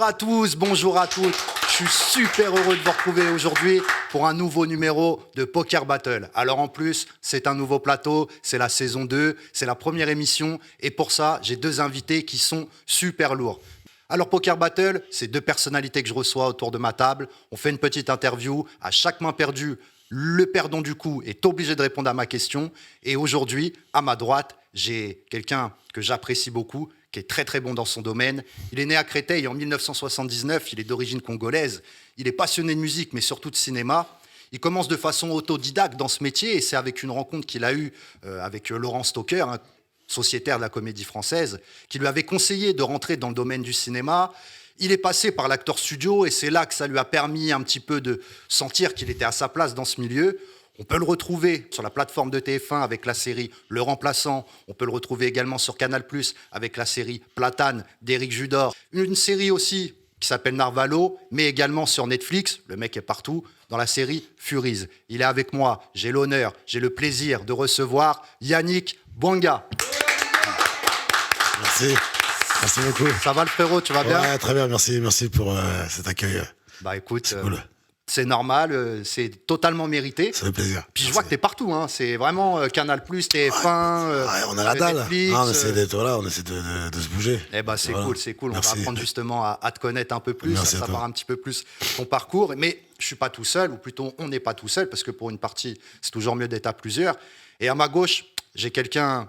à tous, bonjour à toutes. Je suis super heureux de vous retrouver aujourd'hui pour un nouveau numéro de Poker Battle. Alors en plus, c'est un nouveau plateau, c'est la saison 2, c'est la première émission. Et pour ça, j'ai deux invités qui sont super lourds. Alors Poker Battle, c'est deux personnalités que je reçois autour de ma table. On fait une petite interview. À chaque main perdue, le perdant du coup est obligé de répondre à ma question. Et aujourd'hui, à ma droite, j'ai quelqu'un que j'apprécie beaucoup, qui est très très bon dans son domaine. Il est né à Créteil en 1979, il est d'origine congolaise. Il est passionné de musique, mais surtout de cinéma. Il commence de façon autodidacte dans ce métier, et c'est avec une rencontre qu'il a eue avec Laurent Stocker, un sociétaire de la Comédie Française, qui lui avait conseillé de rentrer dans le domaine du cinéma. Il est passé par l'acteur studio, et c'est là que ça lui a permis un petit peu de sentir qu'il était à sa place dans ce milieu. On peut le retrouver sur la plateforme de TF1 avec la série Le Remplaçant. On peut le retrouver également sur Canal+ avec la série Platane d'Éric Judor. Une série aussi qui s'appelle Narvalo, mais également sur Netflix, le mec est partout, dans la série Furies. Il est avec moi, j'ai l'honneur, j'ai le plaisir de recevoir Yannick Bouanga. Merci. Merci beaucoup. Ça va le frérot, tu vas bien? Ouais, très bien, merci pour cet accueil. Bah écoute, C'est cool. C'est normal, c'est totalement mérité. Ça fait plaisir. Puis je vois que t'es partout, hein. C'est vraiment Canal+, TF1, Ouais, on a la dalle. Netflix. On essaie de se bouger. Eh ben c'est Voilà. cool, c'est cool. Merci. On va apprendre justement à te connaître un peu plus, Merci à à savoir toi. un petit peu plus ton parcours. Mais je suis pas tout seul, ou plutôt on n'est pas tout seul, parce que pour une partie, c'est toujours mieux d'être à plusieurs. Et à ma gauche, j'ai quelqu'un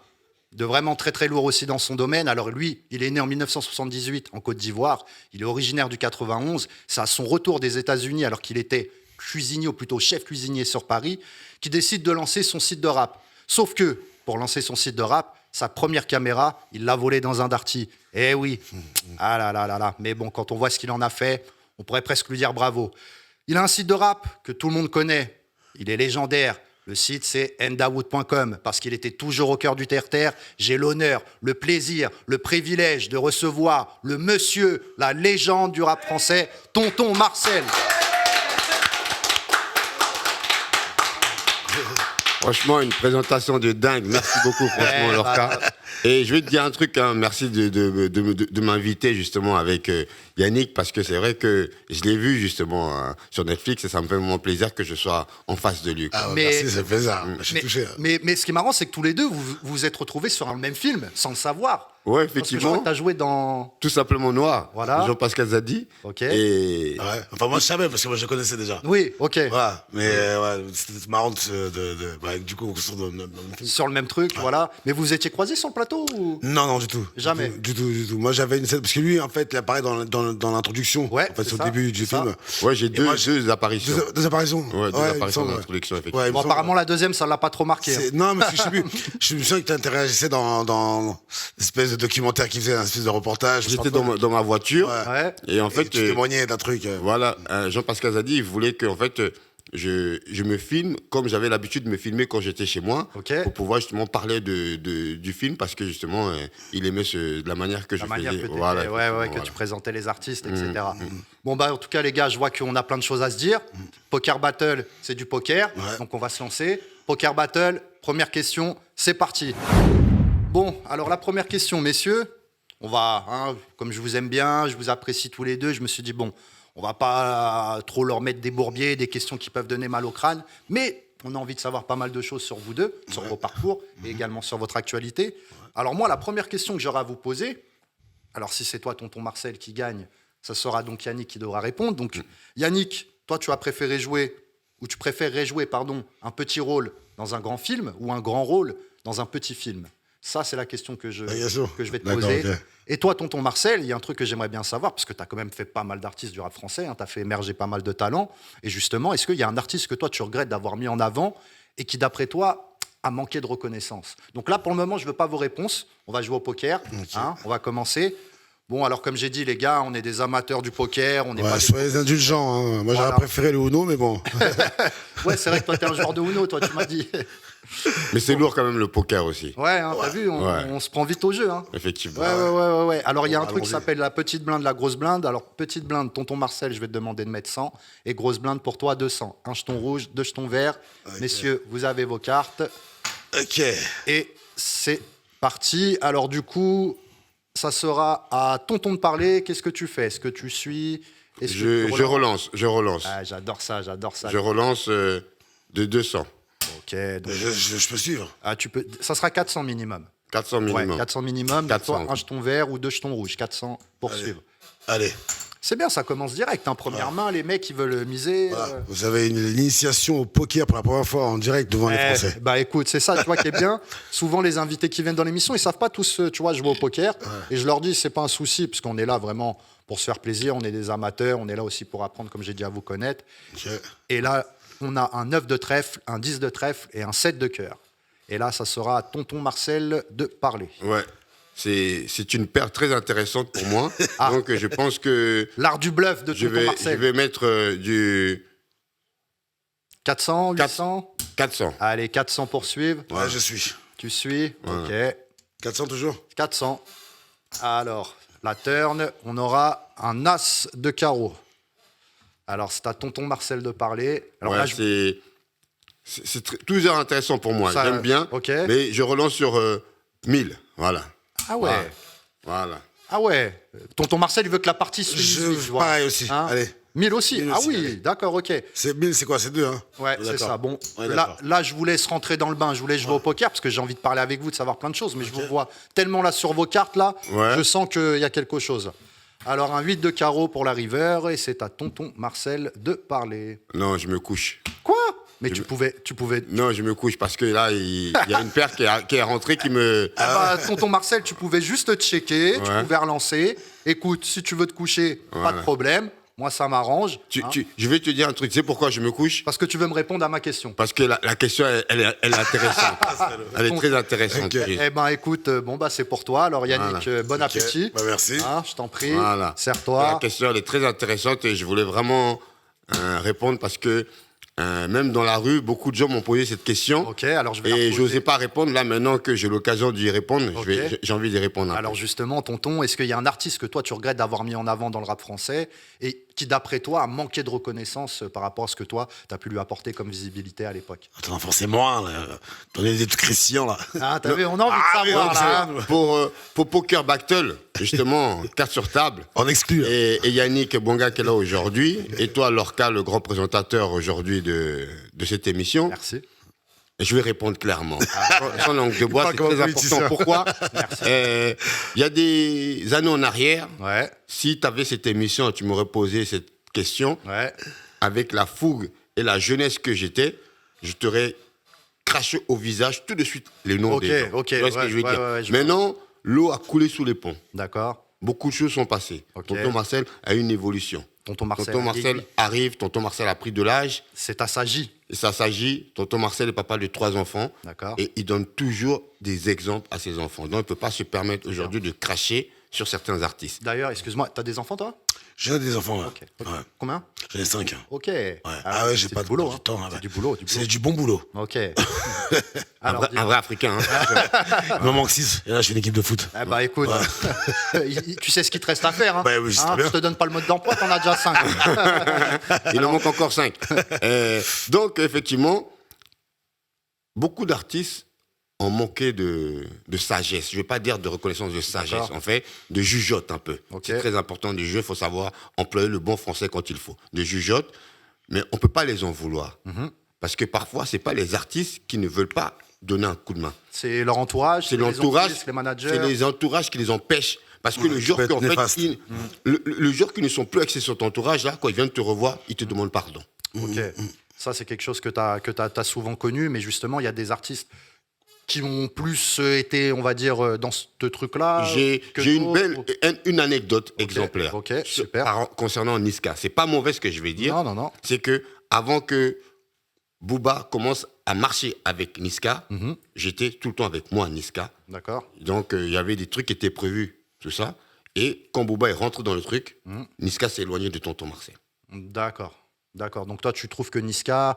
de vraiment très très lourd aussi dans son domaine. Alors lui, il est né en 1978 en Côte d'Ivoire. Il est originaire du 91. C'est à son retour des États-Unis, alors qu'il était cuisinier, ou plutôt chef cuisinier sur Paris, qui décide de lancer son site de rap. Sauf que, pour lancer son site de rap, sa première caméra, il l'a volée dans un darty. Eh oui, ah là là là là. Mais bon, quand on voit ce qu'il en a fait, on pourrait presque lui dire bravo. Il a un site de rap que tout le monde connaît. Il est légendaire. Le site, c'est endawood.com, parce qu'il était toujours au cœur du terre-terre. J'ai l'honneur, le plaisir, le privilège de recevoir le monsieur, la légende du rap français, Tonton Marcel. Franchement, une présentation de dingue. Merci beaucoup, franchement, Lorca. Et je vais te dire un truc, hein. Merci de m'inviter justement avec Yannick, parce que c'est vrai que je l'ai vu justement sur Netflix et ça me fait vraiment plaisir que je sois en face de lui, quoi. Ah, ouais, Mais- merci, ça fait plaisir. Je suis touché. Mais ce qui est marrant, c'est que tous les deux, vous vous êtes retrouvés sur un même film, sans le savoir. Ouais, Parce que je crois effectivement. que tu as joué dans... Tout simplement Noir. Voilà. Jean-Pascal Zadi. Ok. Et Ouais. Enfin, moi, je savais, parce que moi, je connaissais déjà. Oui, ok. Voilà. Mais ouais, c'était marrant ouais, du coup, on se retrouve dans le film. Sur le même truc, voilà. Mais vous étiez croisés sur le plateau ou... Non, non, du tout. Jamais. Du tout. Moi, j'avais une scène. Parce que lui, en fait, il apparaît dans l'introduction. Ouais, En fait, c'est c'est au ça, début du c'est ça. film. ouais, j'ai moi, deux apparitions. Deux apparitions. Ouais, deux il me apparitions semble, d'introduction, ouais. effectivement. Ouais, il me Bon, semble. apparemment, la deuxième, ça ne l'a pas trop marqué. Hein. Non, mais je sais plus. Je me souviens que tu interagissais dans l'espèce de documentaire qu'il faisait, un espèce de reportage. J'étais dans ma voiture. Ouais. Ouais. Et en fait, tu témoignais d'un truc. voilà, Jean-Pascal Zadi, il voulait que, en fait, je me filme comme j'avais l'habitude de me filmer quand j'étais chez moi, Ok. pour pouvoir justement parler du film, parce que justement, il aimait la manière que La je manière faisais. que, Voilà, que voilà. tu présentais les artistes, etc. Bon, bah, en tout cas, les gars, je vois qu'on a plein de choses à se dire. Poker Battle, c'est du poker. Ouais. Donc, on va se lancer. Poker Battle, première question, c'est parti. Bon, alors, la première question, messieurs, on va, hein, comme je vous aime bien, je vous apprécie tous les deux, je me suis dit, bon, on va pas trop leur mettre des bourbiers, des questions qui peuvent donner mal au crâne, mais on a envie de savoir pas mal de choses sur vous deux, sur vos parcours et également sur votre actualité. Alors moi, la première question que j'aurai à vous poser, alors si c'est toi, tonton Marcel, qui gagne, ça sera donc Yannick qui devra répondre. Donc Yannick, toi, tu as préféré jouer, ou tu préférerais jouer, pardon, un petit rôle dans un grand film ou un grand rôle dans un petit film? Ça, c'est la question que je bien sûr. vais te D'accord, poser. ok. Et toi, tonton Marcel, il y a un truc que j'aimerais bien savoir, parce que tu as quand même fait pas mal d'artistes du rap français, tu as fait émerger pas mal de talents. Et justement, est-ce qu'il y a un artiste que toi, tu regrettes d'avoir mis en avant et qui, d'après toi, a manqué de reconnaissance? Donc là, pour le moment, je ne veux pas vos réponses. On va jouer au poker. Hein, on va commencer. Bon, alors comme j'ai dit, les gars, on est des amateurs du poker. On n'est Ouais, pas soyez indulgents. Hein. Moi, Voilà. j'aurais préféré le Uno, mais bon. Ouais, c'est vrai que toi, t'es un joueur de Uno, toi, tu m'as dit. Mais c'est lourd quand même le poker aussi, Ouais, hein, t'as vu, Ouais. on se prend vite au jeu. Hein. effectivement. Ouais. Alors, il y a un Bon, truc qui allons-y. s'appelle la petite blinde, la grosse blinde. Alors, petite blinde, tonton Marcel, je vais te demander de mettre 100. Et grosse blinde, pour toi, 200. Un jeton rouge, deux jetons verts. Messieurs, vous avez vos cartes. Ok. Et c'est parti. Alors, du coup, ça sera à tonton de parler. Qu'est-ce que tu fais? Est-ce que tu suis? Est-ce que tu Je relance. Ah, j'adore ça. Je relance de 200. Ok, donc, Je peux suivre. ça sera 400 minimum. 400 minimum. Ouais, 400 minimum. 400. Soit un jeton vert ou 2 jetons rouges. 400 pour suivre. Allez. C'est bien, ça commence direct. Première main, les mecs, ils veulent miser. Voilà. Vous avez une initiation au poker pour la première fois en direct devant les Français. Bah écoute, c'est ça, tu vois, qui est bien. Souvent, les invités qui viennent dans l'émission, ils savent pas tous, tu vois, jouer au poker. Et je leur dis, c'est pas un souci, parce qu'on est là vraiment pour se faire plaisir. On est des amateurs, on est là aussi pour apprendre, comme j'ai dit, à vous connaître. Ok. Et là, on a un 9 de trèfle, un 10 de trèfle et un 7 de cœur. Et là, ça sera à tonton Marcel de parler. Ouais. C'est une paire très intéressante pour moi. Ah. Donc, je pense que L'art du bluff de je tonton Marcel. vais mettre du 400, 800 400. Allez, 400 pour suivre. Ouais, je suis. Tu suis. Ok. 400 toujours 400. Alors, la turn, on aura un as de carreau. Alors, c'est à tonton Marcel de parler. Alors Ouais, là, c'est toujours intéressant pour moi. Ça, J'aime bien. ok. Mais je relance sur 1000. Voilà. Ah ouais. Voilà. Ah ouais. Tonton Marcel, il veut que la partie suive. tu vois. Pareil aussi. Hein Allez. 1000 aussi. 1000 Ah aussi, oui, allez. d'accord, ok. C'est 1000, c'est quoi? C'est 2, hein? Ouais, c'est D'accord. ça. Bon, On est là, d'accord. là, je vous laisse rentrer dans le bain. Je vous laisse jouer au poker parce que j'ai envie de parler avec vous, de savoir plein de choses. Mais je vous vois tellement là sur vos cartes, là, Ouais. je sens qu'il y a quelque chose. Alors, un 8 de carreau pour la river et c'est à tonton Marcel de parler. Non, je me couche. Quoi? Mais tu pouvais. Non, je me couche parce que là, il y a une paire qui est rentrée qui me. Ah bah, tonton Marcel, tu pouvais juste te checker, tu Ouais. pouvais relancer. Écoute, si tu veux te coucher, pas de Voilà. problème. Moi, ça m'arrange. Hein, Je vais te dire un truc. Tu sais pourquoi je me couche? parce que tu veux me répondre à ma question. Parce que la question, elle est intéressante. Elle est très intéressante. Ok. Eh ben, écoute, bon bah c'est pour toi. Alors Yannick, Voilà. bon appétit. Bah, merci. Hein, je t'en prie. Voilà. La Serre-toi. question, elle est très intéressante et je voulais vraiment répondre parce que même dans la rue, beaucoup de gens m'ont posé cette question. Ok, alors je vais la Et je reposer. n'osais pas répondre. Là, maintenant que j'ai l'occasion d'y répondre, Ok. j'ai envie d'y répondre. un Alors peu. justement, tonton, est-ce qu'il y a un artiste que toi tu regrettes d'avoir mis en avant dans le rap français et qui, d'après toi, a manqué de reconnaissance par rapport à ce que toi, tu as pu lui apporter comme visibilité à l'époque? Attends, forcément, là. Donnez des trucs Christian, là. Ah, t'as vu, on a envie Ah, de savoir oui, là. donc, hein. Pour Poker Battle, justement, carte sur table. On exclut. Là. Et Yannick Bonga qui est là aujourd'hui. Et toi, Lorca, le grand présentateur aujourd'hui de cette émission. Merci. Je vais répondre clairement. Sans langue de bois, Pas c'est comme très politicien. important. Pourquoi? Il y a des années en arrière, Ouais, si tu avais cette émission et tu m'aurais posé cette question, ouais. avec la fougue et la jeunesse que j'étais, je t'aurais craché au visage tout de suite les noms Ok, des gens. ok, Tu vois ce que ouais, je veux ouais, dire? ouais, je Maintenant, l'eau a coulé sous les ponts. D'accord. Beaucoup de choses sont passées. Ok. Tonton Marcel a eu une évolution. Tonton Marcel. Tonton Marcel arrive, tonton Marcel a pris de l'âge, C'est à Sagi. et ça s'agit, tonton Marcel est papa de 3 enfants, D'accord. et il donne toujours des exemples à ses enfants. Donc il ne peut pas se permettre aujourd'hui de cracher sur certains artistes. D'ailleurs, excuse-moi, t'as des enfants toi? J'ai des enfants, là. Ok. Ok. Ouais. Combien? J'en ai 5. Ok. Ouais. Ah ouais, j'ai c'est pas du boulot. du temps, là, C'est ouais. du boulot. C'est du bon boulot. Ok. Un Alors, vrai, un vrai Africain. Hein. Il m'en manque 6. Et là, je fais une équipe de foot. eh bah écoute, tu sais ce qu'il te reste à faire. Hein. Bah oui, je sais bien. Je te donne pas le mode d'emploi, t'en as déjà 5. Il en manque encore 5. Donc, effectivement, beaucoup d'artistes ont manqué de sagesse. Je ne vais pas dire de reconnaissance, de sagesse, D'accord. en fait, de jugeote un peu. Ok. C'est très important du jeu, il faut savoir employer le bon français quand il faut. De jugeote, mais on ne peut pas les en vouloir. Mhm. Parce que parfois, ce n'est pas les artistes qui ne veulent pas donner un coup de main. C'est leur entourage, C'est les l'entourage, offices, les managers. c'est les entourages qui les empêchent. Parce que le jour peut être qu'en fait, néfaste. le jour qu'ils ne sont plus axés sur ton entourage, là, quand ils viennent te revoir, ils te demandent pardon. Ok. Ça, c'est quelque chose que t'as souvent connu, mais justement, il y a des artistes qui ont plus été, on va dire, dans ce truc-là. J'ai que une d'autres. une anecdote exemplaire ok, super. concernant Niska. C'est pas mauvais ce que je vais dire. Non. C'est que avant que Booba commence à marcher avec Niska, Mhm. j'étais tout le temps avec moi, Niska. D'accord. Donc il y avait des trucs qui étaient prévus, tout ça. Et quand Booba est rentré dans le truc, Mhm. Niska s'est éloigné de tonton Marcel. D'accord. Donc toi, tu trouves que Niska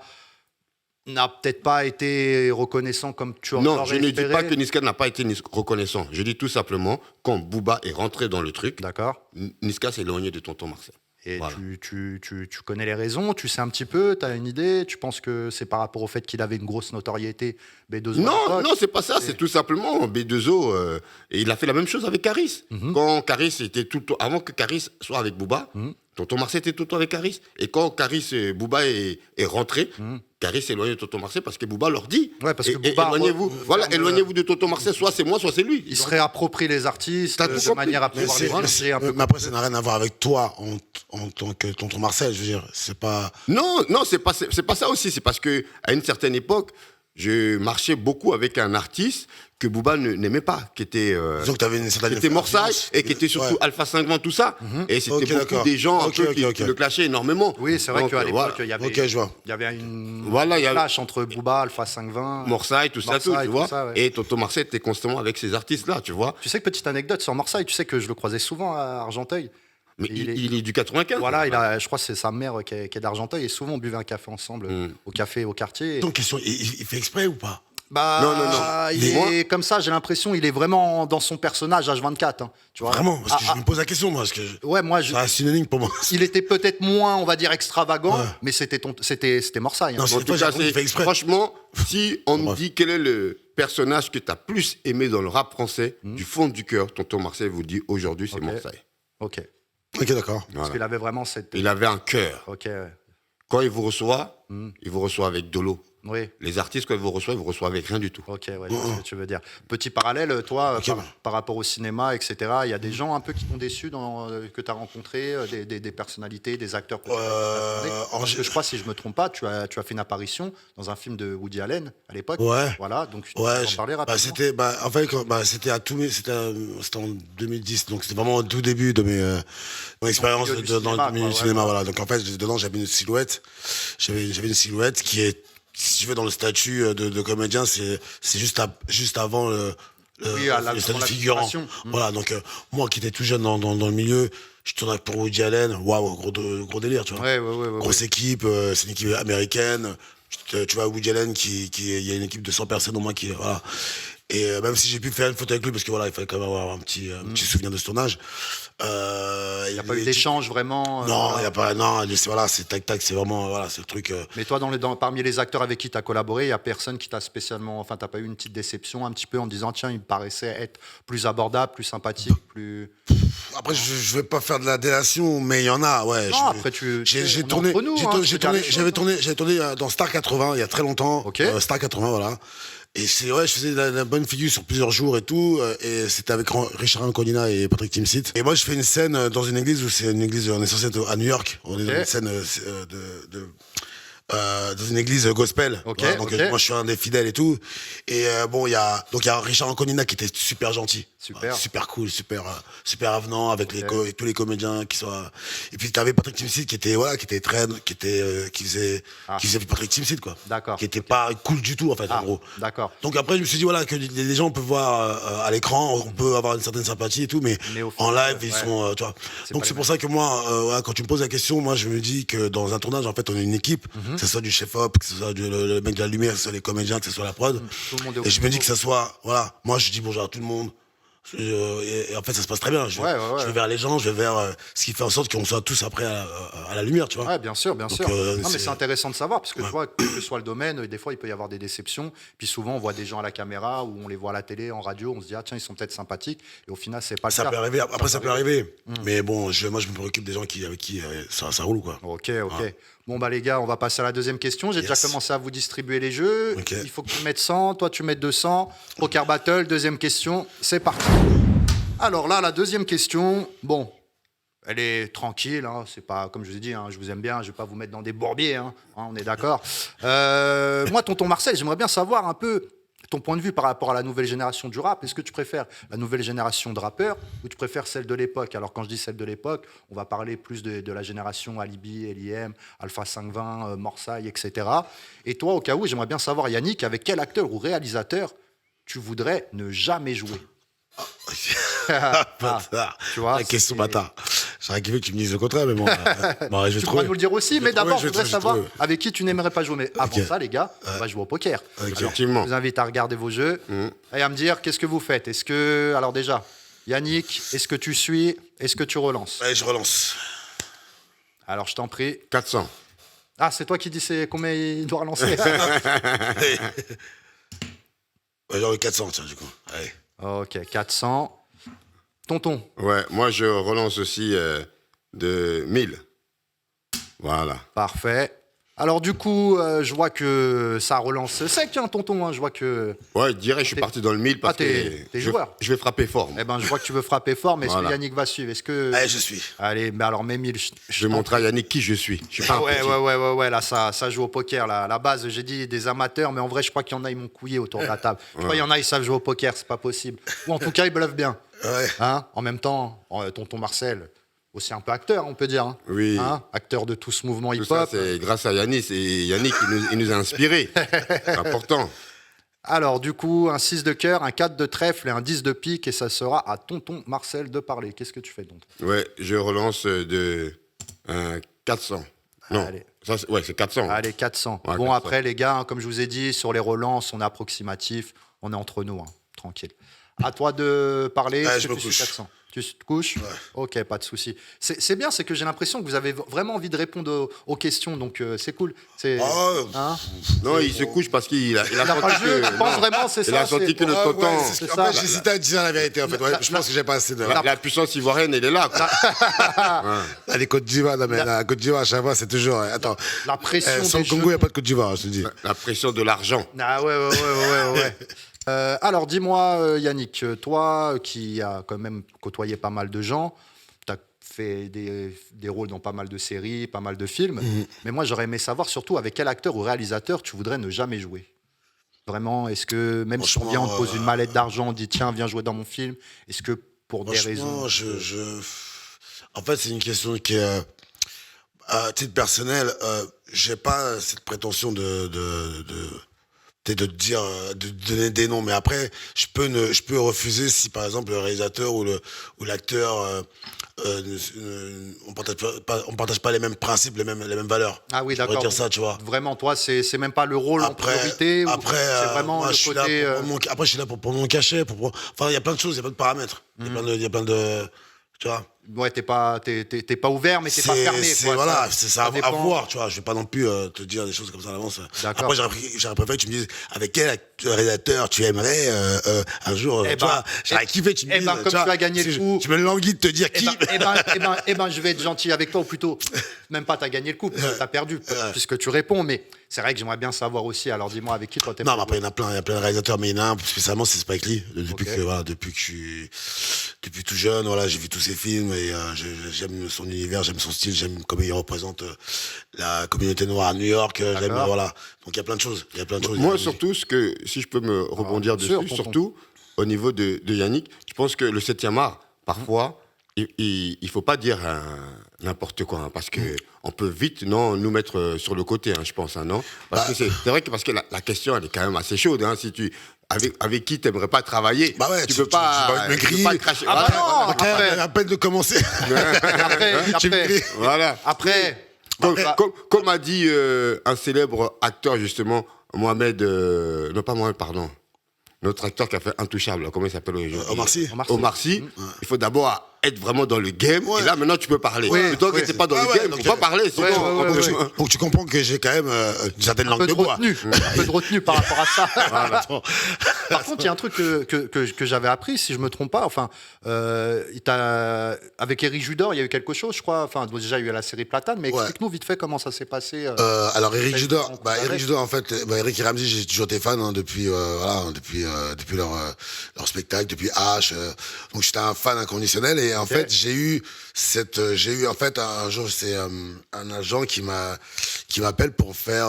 n'a peut-être pas été reconnaissant comme tu aurais Non, je ne dis espéré. pas que Niska n'a pas été reconnaissant. Je dis tout simplement, quand Booba est rentré dans le truc, D'accord. Niska s'est éloigné de tonton Marcel. Et Voilà. tu connais les raisons, tu sais un petit peu, tu as une idée, tu penses que c'est par rapport au fait qu'il avait une grosse notoriété, B2O à Non, l'époque? non, c'est pas ça. C'est tout simplement B2O. Et il a fait la même chose avec Caris. Quand Caris était avant que Caris soit avec Booba, Tonton Marcel était tout le temps avec Caris. Et quand Caris et Booba est rentré, Caris s'est éloigné de Tonton Marcel parce que Booba leur dit. Ouais, parce que Booba, éloignez-vous. Voilà, éloignez-vous de Tonton Marcel. Soit c'est moi, soit c'est lui. Il se réapproprie les artistes T'as tout de compris. manière à Mais, pouvoir les utiliser un peu. mais après, ça n'a rien à voir avec toi en tant que tonton Marcel. Je veux dire, c'est pas. Non, non, c'est pas ça aussi. C'est parce que à une certaine époque, je marchais beaucoup avec un artiste que Booba n'aimait pas, qui était Disons que t'avais une certaine. qui était Morsay influence. et qui était surtout Ouais. Alpha 520, tout ça. Et c'était Ok, beaucoup d'accord. des gens Ok, un peu ok, qui, ok. qui le clashaient énormément. Oui, c'est vrai Donc, qu'à l'époque, voilà. il y avait, Ok, je vois. il y avait une Voilà, il y a- clash entre Booba, Alpha 520. Morsay, tout ça, Morsay, tout, tu tout vois. ça, ouais. Et Tonton Marcel était constamment avec ces artistes-là, tu vois. Tu sais que petite anecdote sur Marseille, tu sais que je le croisais souvent à Argenteuil. Mais Et il est du 95. Voilà, je crois que c'est sa mère qui est d'Argenteuil et souvent on buvait un café ensemble au café, au quartier. Donc, il fait exprès ou pas? Bah, Non, non, non. il Dis-moi. est comme ça, j'ai l'impression, il est vraiment dans son personnage H24. Hein, tu vois. Vraiment? Parce que je me pose la question, moi. Parce que Ouais, moi, ça reste synonyme pour moi. il était peut-être moins, on va dire, extravagant, Ouais. mais c'était Marseille. Hein. Non, c'est- En tout Moi, cas, j'avoue, il fait exprès. franchement, si on me Bref. dit quel est le personnage que tu as plus aimé dans le rap français, du fond du cœur, Tonton Marcel vous dit aujourd'hui, c'est Ok. Morsay. Ok. Ok, d'accord. Parce Voilà. qu'il avait vraiment cette. Il avait un cœur. Ok, ouais. Quand il vous reçoit, il vous reçoit avec de l'eau. Oui. Les artistes, quand ils vous reçoivent avec rien du tout. Ok, ouais, je vois ce que tu veux dire. Petit parallèle, toi, Ok, par, ouais. par rapport au cinéma, etc., il y a des gens un peu qui t'ont déçu que tu as rencontrés, des personnalités, des acteurs que tu as Parce que je crois, si je me trompe pas, tu as fait une apparition dans un film de Woody Allen à l'époque. Ouais. Voilà, donc tu peux Ouais, en parler rapidement. en fait, c'était c'était en 2010, donc c'était vraiment au tout début de mon expérience milieu du dans cinéma, le milieu quoi, du ouais, cinéma, ouais. voilà. Donc en fait, dedans, j'avais une silhouette, j'avais une silhouette qui est, si tu veux, dans le statut de comédien, c'est juste avant le Oui, avant le statut la figurant. figuration. Voilà, donc moi qui étais tout jeune dans le milieu, je tournais pour Woody Allen, waouh, gros délire, tu vois. Ouais. Grosse équipe, c'est une équipe américaine. Tu vois, Woody Allen, il y a une équipe de 100 personnes au moins qui. Voilà. Et même si j'ai pu faire une photo avec lui, parce que voilà, il fallait quand même avoir un petit souvenir de ce tournage. Il n'y a pas eu d'échange vraiment. Non, il n'y a pas. Non, voilà, c'est tac-tac, c'est vraiment. Voilà, c'est le truc. Mais toi, parmi les acteurs avec qui tu as collaboré, il n'y a personne qui t'a spécialement. Enfin, tu n'as pas eu une petite déception un petit peu en disant, tiens, il me paraissait être plus abordable, plus sympathique, plus. Après, je vais pas faire de la délation, mais il y en a, ouais. Non, après, J'ai on est tourné. entre nous, j'ai hein, tourné- tu j'ai peux dire tourné- les J'avais choses, tourné, dans Star 80 il y a très longtemps. Ok. Star 80, voilà. Et je faisais la bonne figure sur plusieurs jours et tout. Et c'était avec Richard Anconina et Patrick Timsit. Et moi, je fais une scène dans une église où c'est une église, on est censé être à New York. On est dans une scène dans une église gospel. Ok, Voilà, donc ok. moi, je suis un des fidèles et tout. Et bon, il y a Richard Anconina qui était super gentil. Super. Super cool, super avenant avec tous les comédiens qui sont. Et puis t'avais Patrick Timsit qui était qui faisait Patrick Timsit quoi. D'accord. Qui était pas cool du tout en fait en gros. D'accord. Donc après je me suis dit voilà que les gens peuvent voir à l'écran, on peut avoir une certaine sympathie et tout, mais au en final, live ils sont tu vois. C'est Donc pas c'est les pour ça que moi quand tu me poses la question, moi je me dis que dans un tournage en fait on est une équipe, que ce soit du chef op, que ce soit le mec de la lumière, que ce soit les comédiens, que ce soit la prod. Tout le monde est au Et je me niveau. dis que ça soit voilà, moi je dis bonjour à tout le monde. Et en fait, ça se passe très bien. Je vais vers les gens, je vais vers ce qui fait en sorte qu'on soit tous après à la lumière, tu vois. Ouais, bien sûr, bien sûr. Non, mais c'est- c'est intéressant de savoir parce que tu vois, quel que soit le domaine, des fois il peut y avoir des déceptions. Puis souvent on voit des gens à la caméra ou on les voit à la télé, en radio, on se dit ah tiens ils sont peut-être sympathiques et au final c'est pas le Ça cas. peut arriver. Après, ça peut arriver. Mais bon, moi, je me préoccupe des gens avec qui ça roule, quoi. Ok. Bon bah les gars, on va passer à la deuxième question. J'ai déjà commencé à vous distribuer les jeux. Ok. Il faut que tu mettes 100, toi tu mettes 200. Poker Battle, deuxième question, c'est parti. Alors là, la deuxième question, bon, elle est tranquille, hein, c'est pas, comme je vous ai dit, hein, je vous aime bien, je vais pas vous mettre dans des bourbiers, hein, on est d'accord. Moi, tonton Marcel, j'aimerais bien savoir un peu ton point de vue par rapport à la nouvelle génération du rap. Est-ce que tu préfères la nouvelle génération de rappeurs ou tu préfères celle de l'époque? Alors quand je dis celle de l'époque, on va parler plus de la génération Alibi, LIM, Alpha 520, Morsay, etc. Et toi, au cas où, j'aimerais bien savoir, Yannick, avec quel acteur ou réalisateur tu voudrais ne jamais jouer? Bâtard. tu vois, La question c'est- bâtard. J'aurais kiffé que tu me dises le contraire, mais bon. Bon, je vais Tu pourras trouver. nous le dire aussi, Je vais mais d'abord, trouver, je voudrais vais savoir trouver. avec qui tu n'aimerais pas jouer. Mais avant Ok. ça, les gars, on va jouer au poker. Ok. Effectivement. Je vous invite à regarder vos jeux et à me dire qu'est-ce que vous faites. Est-ce que, alors déjà, Yannick, est-ce que tu suis? Est-ce que tu relances? Allez, je relance. Alors, je t'en prie. 400. Ah, c'est toi qui dis c'est combien il doit relancer. Ouais, genre le 400, tiens, du coup. Allez. Ok, 400. Tonton. Ouais, moi je relance aussi de 1000. Voilà. Parfait. Alors, du coup, je vois que ça relance sec, hein, tonton. Hein. Je vois que. Ouais, je dirais, je suis parti dans le 1000 parce t'es que joueur. je vais frapper fort. moi. Eh ben, je vois que tu veux frapper fort, mais est-ce que Voilà. Yannick va suivre? Est-ce que. Allez, je suis. Allez, mais alors, mets 1000. Je vais montrer à Yannick qui je suis. Je suis pas un Ouais, petit. ouais, là, ça joue au poker. Là. À la base, j'ai dit des amateurs, mais en vrai, je crois qu'il y en a, ils m'ont couillé autour de la table. Je crois qu'il y en a, ils savent jouer au poker, c'est pas possible. Ou en tout cas, ils bluffent bien. Ouais. Hein, en même temps, tonton Marcel, aussi un peu acteur, on peut dire. Hein. Oui. Hein, acteur de tout ce mouvement Tout ça, hip-hop. c'est grâce à Yannick. Et Yannick, il nous a inspirés. C'est important. Alors, du coup, un 6 de cœur, un 4 de trèfle et un 10 de pique, et ça sera à tonton Marcel de parler. Qu'est-ce que tu fais, tonton? Ouais, je relance de 400. Non, Allez. ça, c'est 400. Allez, 400. Ouais, Bon, 400. après, les gars, hein, comme je vous ai dit, sur les relances, on est approximatif, on est entre nous, hein, tranquille. À toi de parler. Ouais, est-ce je que me tu suis couche. 400? Tu te couches? Ouais. Ok, pas de souci. C'est bien, c'est que j'ai l'impression que vous avez vraiment envie de répondre aux questions, donc c'est cool. Oh, Hein, Non, il se couche parce qu'il a il a pas senti le jeu, que. tu penses non, vraiment, c'est il ça? a senti que le ouais, tonton. ouais, c'est c'est en ça. fait, j'hésitais à dire la vérité, en fait. Ouais, je pense que j'ai pas assez de. La puissance ivoirienne, elle est là. quoi. Ah, les Côte d'Ivoire, non, mais la Côte d'Ivoire, à chaque fois, c'est toujours. Attends. La pression Sans des le Congo, il jeux. n'y a pas de Côte d'Ivoire, je te dis. La pression de l'argent. Ah ouais. Alors, dis-moi, Yannick, toi qui as quand même côtoyé pas mal de gens, tu as fait des rôles dans pas mal de séries, pas mal de films, mais moi j'aurais aimé savoir surtout avec quel acteur ou réalisateur tu voudrais ne jamais jouer. Vraiment, est-ce que même si on vient, on te pose une mallette d'argent, on dit tiens, viens jouer dans mon film, est-ce que pour des raisons... Franchement, en fait, c'est une question qui est. À titre personnel, j'ai pas cette prétention peut-être de te dire, de donner des noms, mais après, je peux refuser si par exemple le réalisateur ou l'acteur, on partage pas les mêmes principes, les mêmes valeurs. Ah oui, Je pourrais d'accord. dire ça, tu vois. Vraiment, toi, c'est même pas le rôle en priorité, ou c'est vraiment moi, le je suis côté... là après, je suis là pour mon cachet, enfin, il y a plein de choses, il y a plein de paramètres, il y a plein de, tu vois. Ouais, t'es pas ouvert, mais t'es pas fermé. Quoi. Voilà, c'est ça à dépend. voir, tu vois. Je vais pas non plus te dire des choses comme ça à l'avance. D'accord. Après, j'aurais préféré que tu me dises avec quel réalisateur tu aimerais un jour, Eh tu vois. ben, J'aurais kiffé, tu me dises. comme tu as gagné le coup. Tu me languis de te dire qui. Je vais être gentil avec toi, ou plutôt, même pas t'as gagné le coup, t'as perdu, puisque tu réponds, mais c'est vrai que j'aimerais bien savoir aussi, alors dis-moi avec qui toi t'aimes. Non, mais après, il y a plein de réalisateurs, mais il y en a un, spécialement, c'est Spike Lee. Depuis tout jeune, voilà, j'ai vu tous ses films et j'aime son univers, j'aime son style, j'aime comment il représente la communauté noire à New York, j'aime, voilà. Donc il y a plein de choses. Moi, surtout, si je peux me rebondir bien sûr, dessus, tonton. surtout au niveau de Yannick, je pense que le 7e art, parfois, il faut pas dire n'importe quoi, hein, parce que on peut vite nous mettre sur le côté, hein, je pense, hein, non. Parce que c'est vrai que la question, elle est quand même assez chaude. Hein, si tu avec qui t'aimerais pas travailler, bah ouais, tu peux pas me griller. pas cracher. Ah bah non, Après, à peine de commencer. Après, Comme a dit un célèbre acteur, justement, Mohamed, non pas Mohamed, pardon, notre acteur qui a fait Intouchable, comment il s'appelle aujourd'hui? Omar Sy. Omar Sy. Il faut d'abord être vraiment dans le game, et là maintenant tu peux parler. Ouais, Toi ouais. qui n'es pas dans le game, donc, tu peux pas parler, sinon... Donc tu comprends que j'ai quand même une certaine un langue peu de de bois. retenue, un peu de retenue par rapport à ça. Par contre, il y a un truc que j'avais appris, si je me trompe pas. Enfin, avec Éric Judor, il y a eu quelque chose, je crois. Enfin, déjà, il y a eu la série Platane, mais explique-nous vite fait comment ça s'est passé. Alors Éric Judor, Éric en fait, Éric et Ramsey, j'ai toujours été fan depuis leur spectacle, depuis H. Donc j'étais un fan inconditionnel et en fait j'ai eu en fait un jour c'est un agent qui m'appelle pour faire.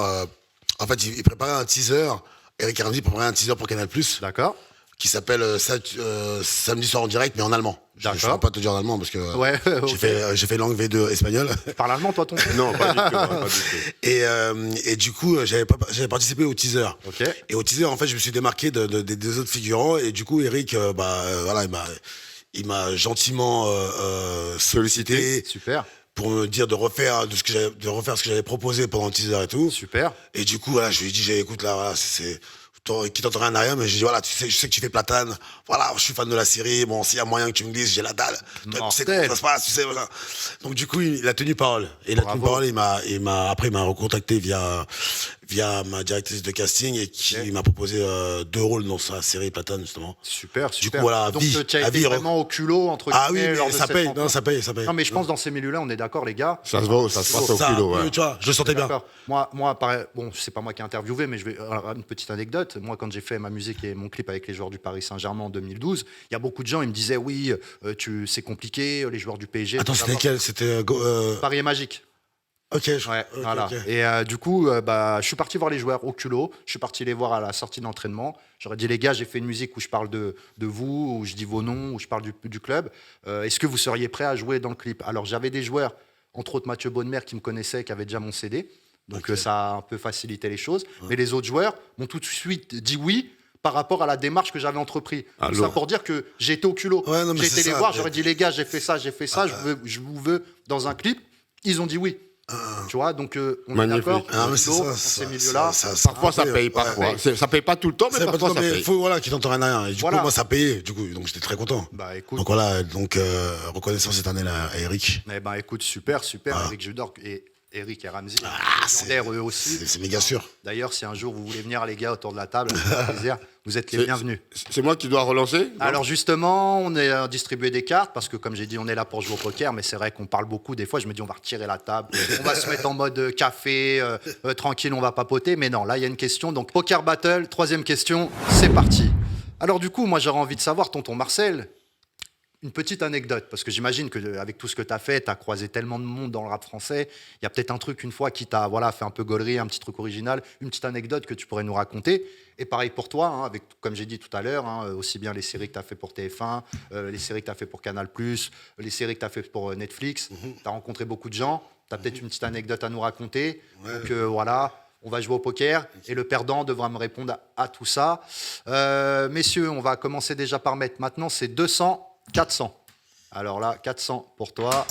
En fait, il préparait un teaser. Éric et Ramsey préparait un teaser pour Canal+. D'accord. Qui s'appelle Samedi soir en direct, mais en allemand. Je ne D'accord. vais pas te dire en allemand parce que ok. j'ai fait langue V2 espagnol. Tu parles allemand, toi, ton Non, pas du tout. Pas du tout. Et du coup, j'avais participé au teaser. Ok. Et au teaser, en fait, je me suis démarqué des deux autres figurants. Et du coup, Eric, voilà, il m'a gentiment sollicité Super. pour me dire de refaire ce que j'avais proposé pendant le teaser et tout. Super. Et du coup, voilà, je lui ai dit, écoute, là, voilà, qui t'entend rien à rien, mais j'ai dit, voilà, tu sais, je sais que tu fais Platane, voilà, je suis fan de la série, bon, s'il y a moyen que tu me dises, j'ai la dalle, toi, tu sais comment ça se passe, tu sais, voilà. Donc, du coup, il a tenu parole. Et il a tenu parole, après, il m'a recontacté via ma directrice de casting et qui m'a proposé 2 rôles dans sa série Platane, justement. Super. Du coup, voilà, donc tu as été vraiment au culot, entre guillemets. Ah oui, mais ça paye, non, ça paye. Non, mais je pense dans ces milieux-là, on est d'accord, les gars. Ça se passe au culot, ouais. Tu vois, je le sentais bien. Moi, pareil, bon, c'est pas moi qui ai interviewé, mais une petite anecdote. Moi, quand j'ai fait ma musique et mon clip avec les joueurs du Paris Saint-Germain en 2012, il y a beaucoup de gens, ils me disaient, oui, c'est compliqué, les joueurs du PSG. Attends, c'était lequel? C'était Paris est magique. Ok, voilà. Ok. Et du coup, je suis parti voir les joueurs au culot. Je suis parti les voir à la sortie d'entraînement. J'aurais dit, les gars, j'ai fait une musique où je parle de vous, où je dis vos noms, où je parle du club. Est-ce que vous seriez prêts à jouer dans le clip? Alors, j'avais des joueurs, entre autres Mathieu Bonnemer, qui me connaissait, qui avait déjà mon CD. Donc, ça a un peu facilité les choses. Ouais. Mais les autres joueurs m'ont tout de suite dit oui par rapport à la démarche que j'avais entreprise. Ça pour dire que j'ai été au culot. Ouais, j'ai été les voir, j'aurais dit, les gars, j'ai fait ça, je vous veux dans un clip. Ils ont dit oui. Tu vois, donc on est d'accord. Mais c'est ça, ces milieux-là. Parfois ça paye, parfois. Ça paye pas tout le temps, mais parfois ça paye. Il faut qu'il t'entend rien à rien. Et du coup, moi, ça payait. Du coup, donc j'étais très content. Bah écoute. Donc voilà, reconnaissance cette année là à Eric. Eh ben écoute, super. Eric Judor et Eric et Ramsey. C'est eux aussi. C'est méga sûr. D'ailleurs, si un jour vous voulez venir, les gars, autour de la table, avec plaisir, vous êtes les bienvenus. C'est moi qui dois relancer? Alors justement, on est distribué des cartes parce que, comme j'ai dit, on est là pour jouer au poker, mais c'est vrai qu'on parle beaucoup. Des fois, je me dis, on va retirer la table, on va se mettre en mode café, tranquille, on va papoter. Mais non, là, il y a une question. Donc, Poker Battle, 3e question, c'est parti. Alors du coup, moi, j'aurais envie de savoir, tonton Marcel, une petite anecdote, parce que j'imagine qu'avec tout ce que tu as fait, tu as croisé tellement de monde dans le rap français, il y a peut-être un truc une fois qui t'a fait un peu gaulerie, un petit truc original, une petite anecdote que tu pourrais nous raconter. Et pareil pour toi, avec, comme j'ai dit tout à l'heure, aussi bien les séries que tu as fait pour TF1, les séries que tu as fait pour Canal+, les séries que tu as fait pour Netflix. Tu as rencontré beaucoup de gens, tu as peut-être une petite anecdote à nous raconter. Ouais. Donc voilà, on va jouer au poker et le perdant devra me répondre à tout ça. Messieurs, on va commencer déjà par mettre. Maintenant, c'est 200. 400. Alors là, 400 pour toi,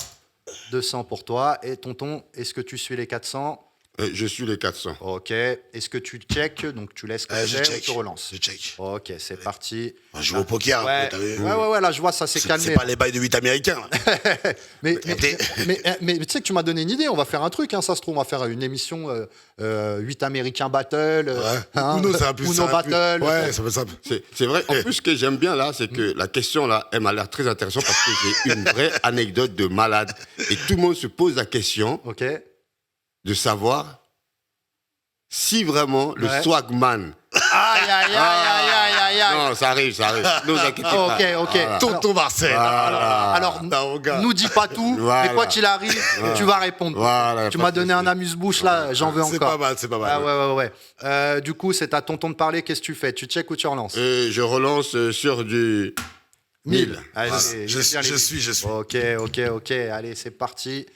200 pour toi. Et tonton, est-ce que tu suis les 400? Je suis les 400. Ok. Est-ce que tu check? Donc tu laisses comme ça ou tu relances? Je check. Ok, c'est parti. Je joue au poker. Ouais, t'as vu? Ouais, là je vois, ça s'est calmé. C'est pas les bails de 8 américains. mais tu sais que tu m'as donné une idée, on va faire un truc, ça se trouve, on va faire une émission 8 américains battle. Uno, c'est un peu Uno battle. Ouais, ça peut simple. C'est vrai. En plus, ce que j'aime bien là, c'est que la question là, elle m'a l'air très intéressante parce que j'ai une vraie anecdote de malade. Et tout le monde se pose la question de savoir si vraiment le swagman. Aïe. Non, ça arrive. Ne vous inquiétez pas. Ok. Tonton Marcel. Alors, nous dis pas tout, mais quoi qu'il arrive, tu vas répondre. Tu m'as donné un amuse-bouche là, j'en veux encore. C'est pas mal. Ouais. Du coup, c'est à tonton de parler, qu'est-ce que tu fais? Tu check ou tu relances? Je relance sur du 1000. Allez, je suis. Ok, allez, c'est parti.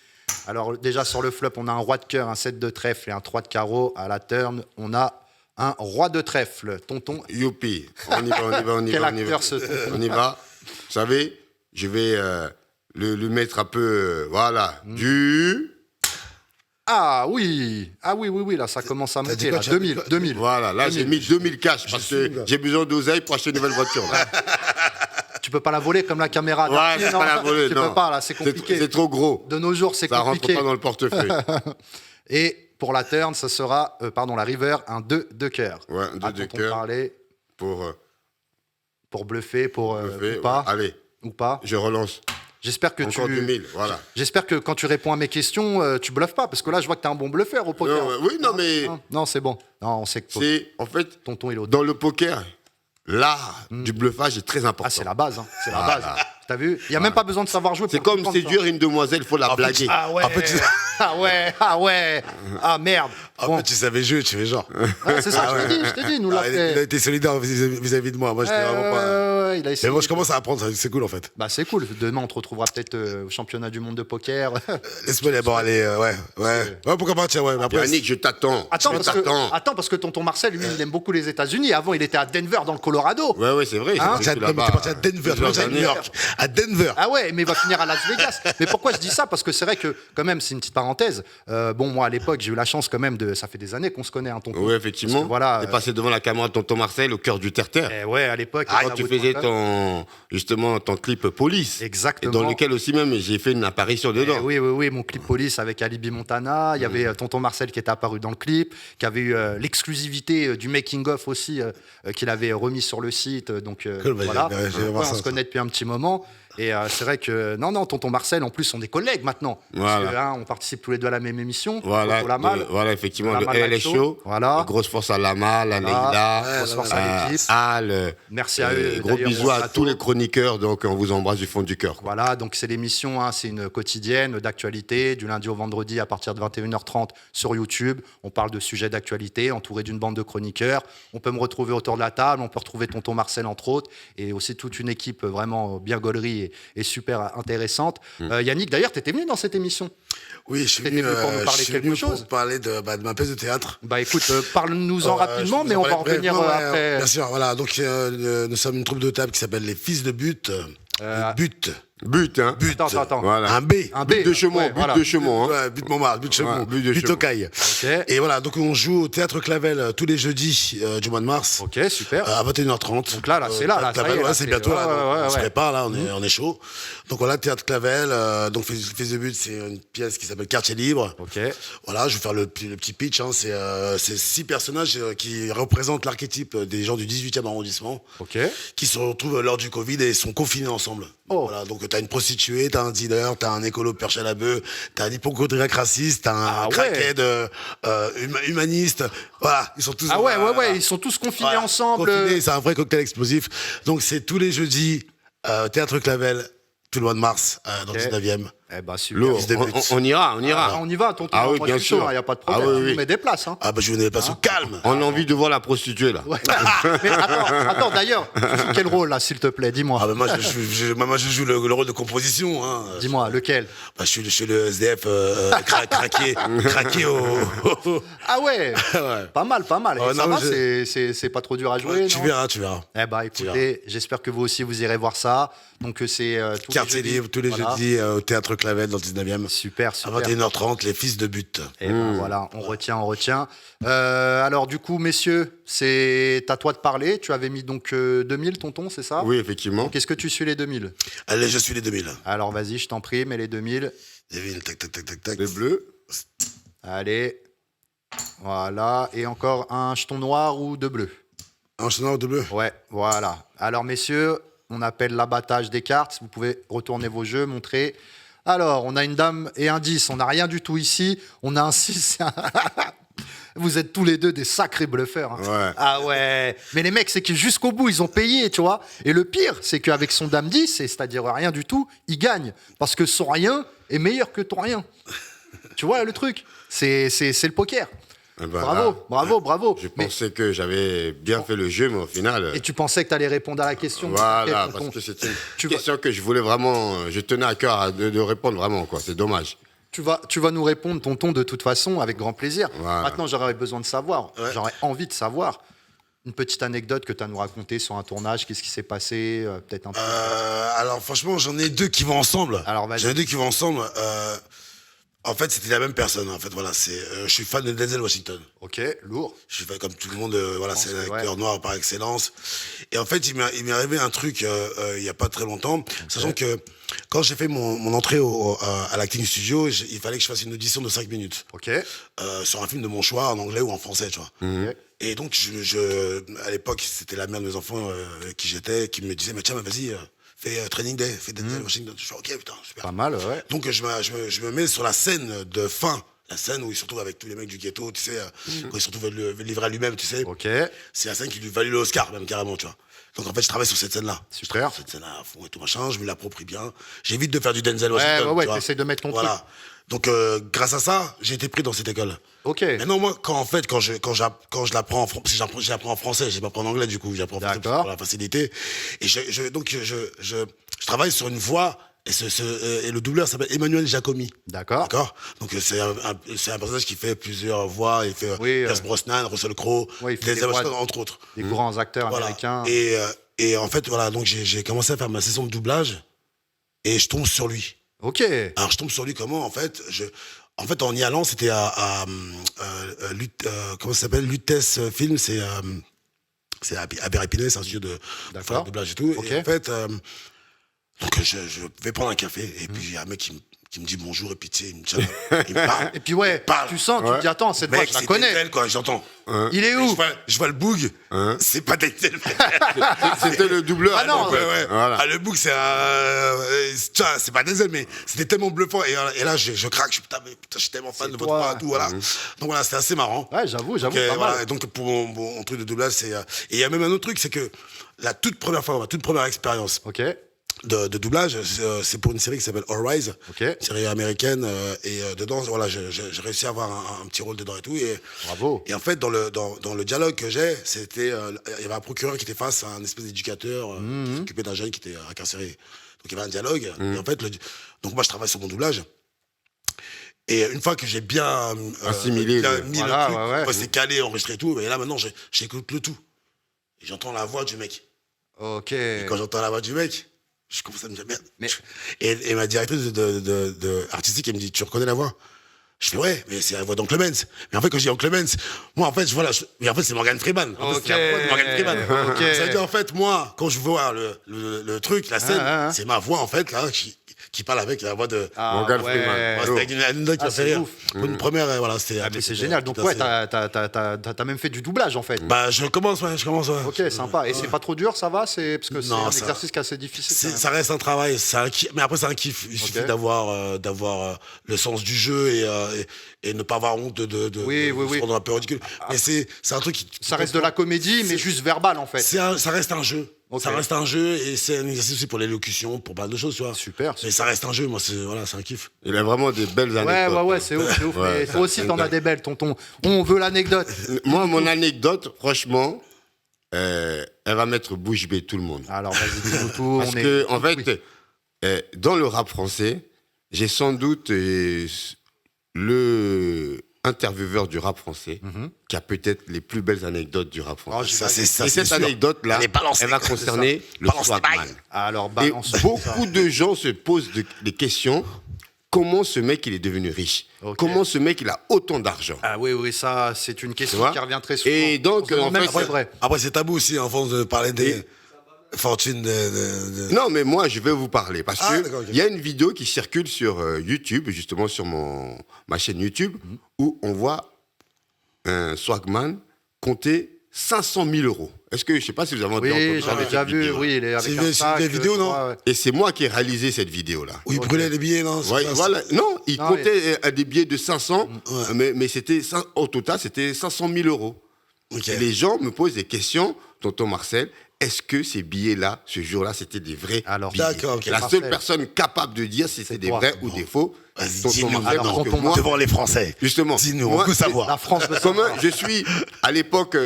Alors déjà sur le flop, on a un roi de cœur, un 7 de trèfle et un 3 de carreau. À la turn, on a un roi de trèfle. Tonton. Youpi. On y va. Quel acteur ce tonton? On y va. Vous savez, je vais le mettre un peu, du... Ah oui, là ça commence à monter, là, 2000. Voilà, là j'ai mis 2000 cash parce que j'ai besoin d'oseille pour acheter une nouvelle voiture. Là. Tu peux pas la voler comme la caméra. Ouais, je peux pas la voler, tu non. peux pas, là, c'est compliqué. C'est trop gros. De nos jours, c'est compliqué. Ça rentre pas dans le portefeuille. Et pour la turn, ça sera, la river, un 2 de cœur. Ouais, un 2 de cœur. Pour bluffer, bluffer, ou pas. Ouais. Allez. Ou pas. Je relance. J'espère que Encore 2000, voilà. J'espère que quand tu réponds à mes questions, tu bluffes pas, parce que là, je vois que tu es un bon bluffeur au poker. Mais... Non, c'est bon. Non, on sait que c'est, en fait, tonton et l'autre. Dans le poker, l'art du bluffage est très important. Ah, c'est la base. C'est la base. T'as vu? Il n'y a même pas besoin de savoir jouer. C'est comme séduire une demoiselle, il faut la blaguer. Ah ouais. Ah merde. En fait, tu savais jouer, tu fais genre. C'est ça, je t'ai dit, nous l'a fait. Il a été solidaire vis-à-vis de moi. Moi, j'étais vraiment pas. Il a essayé. Mais moi, je commence à apprendre, c'est cool en fait. Bah, c'est cool. Demain, on te retrouvera peut-être au championnat du monde de poker. Laisse-moi d'abord aller. Ouais, pourquoi pas, tiens, ouais. Mais après, Yannick, je t'attends. Attends, parce que tonton Marcel, lui, il aime beaucoup les États-Unis. Avant, il était à Denver, dans le Colorado. Ouais, c'est vrai. T'es parti à Denver, tu à New York. À Denver. Ah ouais, mais il va finir à Las Vegas. Mais pourquoi je dis ça? Parce que c'est vrai que, quand même, c'est une petite parenthèse. parenthèse, bon, moi, à l'époque, j'ai eu la chance quand même ça fait des années qu'on se connaît, hein, tonton. Oui, effectivement. Parce que, voilà, t'es passé devant la caméra de tonton Marcel au cœur du terre-terre. Ouais, à l'époque. Quand tu faisais ton clip Police. Exactement. Et dans lequel aussi même j'ai fait une apparition dedans. Oui, mon clip Police avec Alibi Montana. Il y avait tonton Marcel qui était apparu dans le clip, qui avait eu l'exclusivité du making-of aussi, qu'il avait remis sur le site. Donc voilà, on se connaît depuis un petit moment. Et c'est vrai que, non, tonton Marcel, en plus, on est collègues maintenant. Voilà. Parce que, on participe tous les deux à la même émission. Voilà, Voilà, effectivement, le LS LS Show. Voilà. Grosse force à Lama, la Neila, grosse force à l'équipe. Al. Merci à eux. Gros d'ailleurs, bisous à plateau. tous les chroniqueurs, donc on vous embrasse du fond du cœur. Voilà, donc c'est l'émission, c'est une quotidienne d'actualité, du lundi au vendredi à partir de 21h30 sur YouTube. On parle de sujets d'actualité, entouré d'une bande de chroniqueurs. On peut me retrouver autour de la table, on peut retrouver tonton Marcel entre autres, et aussi toute une équipe vraiment bien gaulerie et super intéressante. Yannick, d'ailleurs, tu étais venu dans cette émission. Oui, je suis venu pour nous parler quelque chose. pour parler de ma pièce de théâtre. Bah écoute, parle-nous-en rapidement, mais on va en revenir après. Bien sûr, voilà. Donc, nous sommes une troupe de table qui s'appelle Les Fils de But. But. But, hein. But. Attends. Voilà. Un B. Un But B. de Chemont, Ouais, but voilà. de Chemont. Hein. Ouais, but Montmartre, but Chemont, Ouais, but de but Chemont. Tocaille. Ok. Et voilà, donc on joue au Théâtre Clavel tous les jeudis du mois de mars. Ok, super. À 21h30. Donc là, c'est là, ça y est, Clavel, là, c'est bientôt là. ouais, On se ouais. prépare là, on est chaud. Donc voilà, Théâtre Clavel. Donc Fils de But, c'est une pièce qui s'appelle Quartier Libre. Ok. Voilà, je vais faire le petit pitch. Hein. C'est 6 personnages qui représentent l'archétype des gens du 18e arrondissement, Ok. qui se retrouvent lors du Covid et sont confinés ensemble. Oh. Voilà, donc t'as une prostituée, t'as un dealer, t'as un écolo perché à la bœuf, t'as un hypochondriaque raciste, t'as un crackhead humaniste. Voilà, ils sont tous. Ah ouais, ils sont tous confinés ensemble. Confinés, c'est un vrai cocktail explosif. Donc c'est tous les jeudis, Théâtre Clavel, tout le mois de mars, dans le 19e. Eh ben super. Lourd. Fils de But. On ira. On y va, tonton. Ah oui, Moi, bien je suis chaud, sûr. il n'y a pas de problème. Ah oui, oui. On met des places. Hein. Ah bah je venais pas sous calme. On a envie de voir la prostituée, là. Ouais. Mais attends, d'ailleurs, tu joues quel rôle là, s'il te plaît? Dis-moi. Ah bah moi je joue le rôle de composition. Hein. Dis-moi, lequel? Bah, je suis le SDF craqué au. Ah ouais, Ouais. Pas mal. Et Oh, ça non, va, c'est pas trop dur à jouer, Tu non? verras. Eh ben, écoutez, j'espère que vous aussi, vous irez voir ça. Donc, c'est tous Quartier les jeudis. Libre, tous les Voilà. jeudis au Théâtre Clavel dans le 19e. Super. À 21h30, Les Fils de But. Et ben voilà, on retient. Alors du coup, messieurs, c'est à toi de parler. Tu avais mis donc 2000, tonton, c'est ça? Oui, effectivement. Donc est-ce que tu suis les 2000? Allez, je suis les 2000. Alors vas-y, je t'en prie, mets les 2000. 2000, tac. Le bleu. Allez, voilà. Et encore un jeton noir ou deux bleus? Un chemin de bleu. Ouais, voilà. Alors messieurs, on appelle l'abattage des cartes. Vous pouvez retourner vos jeux, montrer. Alors, on a une dame et un 10. On n'a rien du tout ici. On a un 6 et un... Vous êtes tous les deux des sacrés bluffeurs. Hein. Ouais. Ah ouais. Mais les mecs, c'est que jusqu'au bout, ils ont payé, tu vois. Et le pire, c'est qu'avec son dame 10, c'est-à-dire rien du tout, ils gagnent. Parce que son rien est meilleur que ton rien. Tu vois le truc? C'est le poker. Eh ben là, Bravo. Je Mais- pensais que j'avais bien fait le jeu, mais au final. et tu pensais que tu allais répondre à la question? Voilà, Ok, parce tonton. que c'était Tu une question que je voulais vraiment. Je tenais à cœur de répondre vraiment, quoi. C'est dommage. Tu vas nous répondre, tonton, de toute façon, avec grand plaisir. Voilà. Maintenant, j'aurais besoin de savoir, Ouais. j'aurais envie de savoir une petite anecdote que tu as à nous raconter sur un tournage, qu'est-ce qui s'est passé, peut-être un peu. Alors franchement, j'en ai deux qui vont ensemble. Alors, vas-y. J'en ai deux qui vont ensemble. En fait, c'était la même personne. En fait, voilà, je suis fan de Denzel Washington. Ok, lourd. Je suis fan comme tout le monde. Voilà, c'est que, l'acteur noir par excellence. Et en fait, il m'est arrivé un truc il y a pas très longtemps, sachant que quand j'ai fait mon entrée à l'acting studio, il fallait que je fasse une audition de 5 minutes Ok. sur un film de mon choix, en anglais ou en français, tu vois. Ok. Et donc, à l'époque, c'était la mère de mes enfants qui j'étais, qui me disait, mais tiens, vas-y, fais Training Day, fais Denzel Washington. Je fais, ok, putain, super. Pas mal, ouais. Donc, je me mets sur la scène de fin, la scène où il se retrouve avec tous les mecs du ghetto, tu sais, quand il se retrouve livré à lui-même, tu sais. Ok. C'est la scène qui lui valut l'Oscar, même carrément, tu vois. Donc, en fait, je travaille sur cette scène-là. Super. Cette scène-là à fond et tout machin, je me l'approprie bien. J'évite de faire du Denzel Ouais, Washington. ouais, tu vois. t'essayes de mettre ton voilà. truc. Donc, grâce à ça, j'ai été pris dans cette école. Ok. Maintenant, moi, quand je l'apprends en français, je l'apprends en français, je l'apprends en anglais, du coup, j'apprends en français D'accord. pour la facilité. Et donc, je travaille sur une voix, et le doubleur s'appelle Emmanuel Giacomi. D'accord. D'accord? Donc, c'est un personnage qui fait plusieurs voix, il fait Oui, Pierce Brosnan, Russell Crowe, ouais, il fait Denzel des voix Washington, entre autres. Des grands acteurs Voilà. américains. Et en fait, voilà, donc j'ai commencé à faire ma session de doublage, et je tombe sur lui. Ok. Alors je tombe sur lui comment en fait En fait, en y allant, c'était comment ça s'appelle, Lutèce Film, c'est à Berry-Pinay, c'est un studio de faire du doublage et tout. Ok. Et en fait, donc je vais prendre un café et puis il y a un mec qui me dit bonjour et puis tu sais, il me parle. Et puis ouais, tu sens, tu te dis attends, cette voix, Mec, je la c'est connais. Denzel, quoi, j'entends. Il est où? Je vois le boug, c'est pas Denzel. C'était le doubleur. Ah non, Ouais. Voilà. Ah, le book, c'est pas Denzel, mais c'était tellement bluffant. Et là, je craque. Putain, je suis tellement fan de votre toi. voix et tout. Voilà. Donc voilà, c'était assez marrant. Ouais, j'avoue, Donc, pas voilà, mal. et donc pour mon truc de doublage, c'est. Et il y a même un autre truc, c'est que la toute première fois, ma toute première expérience Ok, de doublage, c'est pour une série qui s'appelle All Rise, ok, une série américaine. Et dedans, voilà, j'ai réussi à avoir un petit rôle dedans et tout. Et bravo. en fait, dans le dialogue que j'ai, c'était, il y avait un procureur qui était face à un espèce d'éducateur qui s'occupait d'un jeune qui était incarcéré. Donc il y avait un dialogue. Et en fait, donc moi je travaille sur mon doublage. Et une fois que j'ai bien Assimilé mis voilà, le truc, ouais. c'est calé, enregistré et tout, et là maintenant j'écoute le tout. Et j'entends la voix du mec. Ok. Et quand j'entends la voix du mec, je commence à me dire merde. Mais- Et ma directrice de artistique, elle me dit tu reconnais la voix? Je fais ouais, mais c'est la voix d'Oncle Benz. Mais en fait, quand je dis Oncle Benz, moi en fait, mais en fait, c'est Morgan Freeman. En fait, c'est la voix de Morgan Freeman. Ok. Ça veut dire en fait, moi, quand je vois le truc, la scène, Ah. c'est ma voix en fait là qui parle avec la voix de. Morgan Freeman. Ouais, c'était une anecdote qui m'a fait c'est rire. ouf. Une première, voilà, c'était. Ah, mais c'est génial. Donc ouais, t'as même fait du doublage en fait. Bah, je commence, ouais. Ok, sympa. Et c'est pas trop dur, ça va? Parce que c'est Non, un ça- exercice qui est assez difficile. quand même. Ça reste un travail, mais après c'est un kiff. Il suffit d'avoir le sens du jeu et ne pas avoir honte de Oui. se rendre un peu ridicule. Mais c'est un truc qui. Ça reste de la comédie, mais juste verbal en fait. Ça reste un jeu. Ok. Ça reste un jeu et c'est un exercice aussi pour l'élocution, pour pas mal de choses, tu vois. Super. Mais ça reste un jeu, moi, c'est un kiff. Il a vraiment des belles anecdotes. Ouais, c'est ouf, c'est ouf. Ouais, Mais toi aussi, t'en as des belles, tonton. On veut l'anecdote. Moi, mon anecdote, franchement, elle va mettre bouche bée tout le monde. Alors, vas-y, dis-nous tout. Parce que, en fait, dans le rap français, j'ai sans doute le intervieweur du rap français qui a peut-être les plus belles anecdotes du rap français. Oh, Ça, Et c'est cette sûr. anecdote-là, Allez, balance elle les va gars, concerner le Balance les swagman. bails. Alors, Et balance. beaucoup de gens se posent des questions. Comment ce mec, il est devenu riche? Ok. Comment ce mec, il a autant d'argent? Ah oui, ça, c'est une question Tu vois qui revient très souvent. Et donc, On se demande en même fait, si c'est vrai. Après, c'est tabou aussi, en France, de parler des fortunes Non, mais moi, je vais vous parler. Parce Ah, que d'accord, ok. il y a une vidéo qui circule sur YouTube, justement sur ma chaîne YouTube, où on voit un swagman compter 500 000 euros. Est-ce que, je ne sais pas si vous avez entendu Oui, parler j'avais de déjà cette vu. vidéo. Oui, il est avec C'est un une sac. vidéo, non ouais. Et c'est moi qui ai réalisé cette vidéo-là. où ils brûlaient les billets, non? Ouais, voilà. Non, il Non, comptait des billets de 500, Ouais. mais c'était, au total, c'était 500 000 euros. Ok. Et les gens me posent des questions, tonton Marcel, est-ce que ces billets-là, ce jour-là, c'était des vrais Alors, billets? D'accord, ok. La Marcel. seule personne capable de dire si c'était des toi. vrais ou des faux, Vas-y, tonton dis-nous, Marcel, alors, parce que tonton moi, devant les Français. justement, Dis-nous, moi, on veut savoir. La France veut comme savoir. je suis à l'époque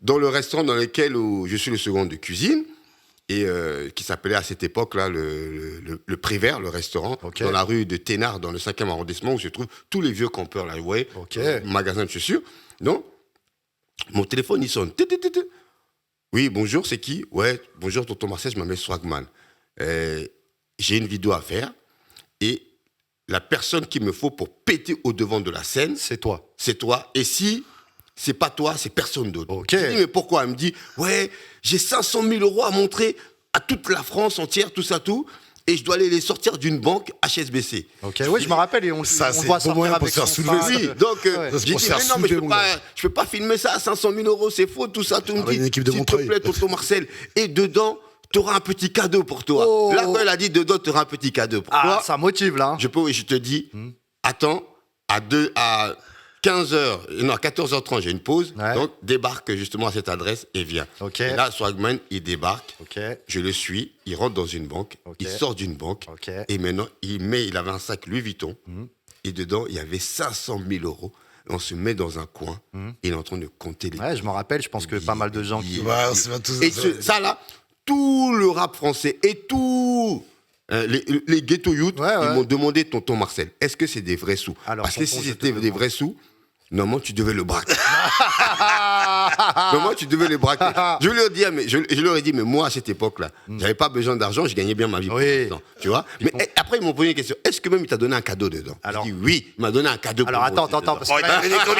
dans le restaurant dans lequel où je suis le second de cuisine, et qui s'appelait à cette époque-là le Prévert, le restaurant, Ok. dans la rue de Thénard, dans le 5e arrondissement, où se trouvent tous les vieux campeurs, là, vous voyez, Ok. magasin de chaussures. Donc, mon téléphone, il sonne. Tit, tit, tit, tit. Oui, bonjour, c'est qui? Ouais, bonjour, tonton Marcel, je m'appelle Swagman. J'ai une vidéo à faire, et la personne qu'il me faut pour péter au devant de la scène, C'est toi. c'est toi. Et si c'est pas toi, c'est personne d'autre. Ok. Je dis, mais pourquoi? Elle me dit, ouais, j'ai 500 000 euros à montrer à toute la France entière, tout ça, tout, et je dois aller les sortir d'une banque HSBC. Ok, oui, je me rappelle. Et on Ça, on c'est voit bon sortir moyen pour avec se faire son soulever. sac. Oui, donc, Ouais. Ça, c'est j'ai pour dit, se faire mais non, mais soulever, mon gars. je peux pas filmer ça à 500 000 euros, c'est faux, tout ça, tout me Avec dit, une équipe de s'il te Montreuil. plaît, tonton Marcel, et dedans, tu auras un petit cadeau pour toi. Oh. Là, quand elle a dit dedans, tu auras un petit cadeau pour Ah, toi, ça motive là. Hein. je te dis, attends, à 15h, non, à 14h30, j'ai une pause. Ouais. Donc, débarque justement à cette adresse et viens. Ok. Et là, Swagman, il débarque. Ok. Je le suis. Il rentre dans une banque. Ok. Il sort d'une banque. Ok. Et maintenant, il avait un sac Louis Vuitton. Et dedans, il y avait 500 000 euros. On se met dans un coin. Et il est en train de compter les Ouais, je me rappelle. Je pense que pas mal de gens qui. Ouais, on se va tous. et ça, là, tout le rap français et tout. Les ghetto youth, Ouais, ouais. ils m'ont demandé, tonton Marcel, est-ce que c'est des vrais sous? Alors, Parce que tonton, si je c'était te des vrais sous, normalement, tu devais le braquer. Mais moi, tu devais les braquer. Je leur ai dit, mais moi, à cette époque-là, j'avais pas besoin d'argent, je gagnais bien ma vie pour l'instant, tu vois. Mais après, ils m'ont posé une question. Est-ce que même il t'a donné un cadeau dedans? Alors, je dis oui, il m'a donné un cadeau. Alors attends, parce que là, j'ai trop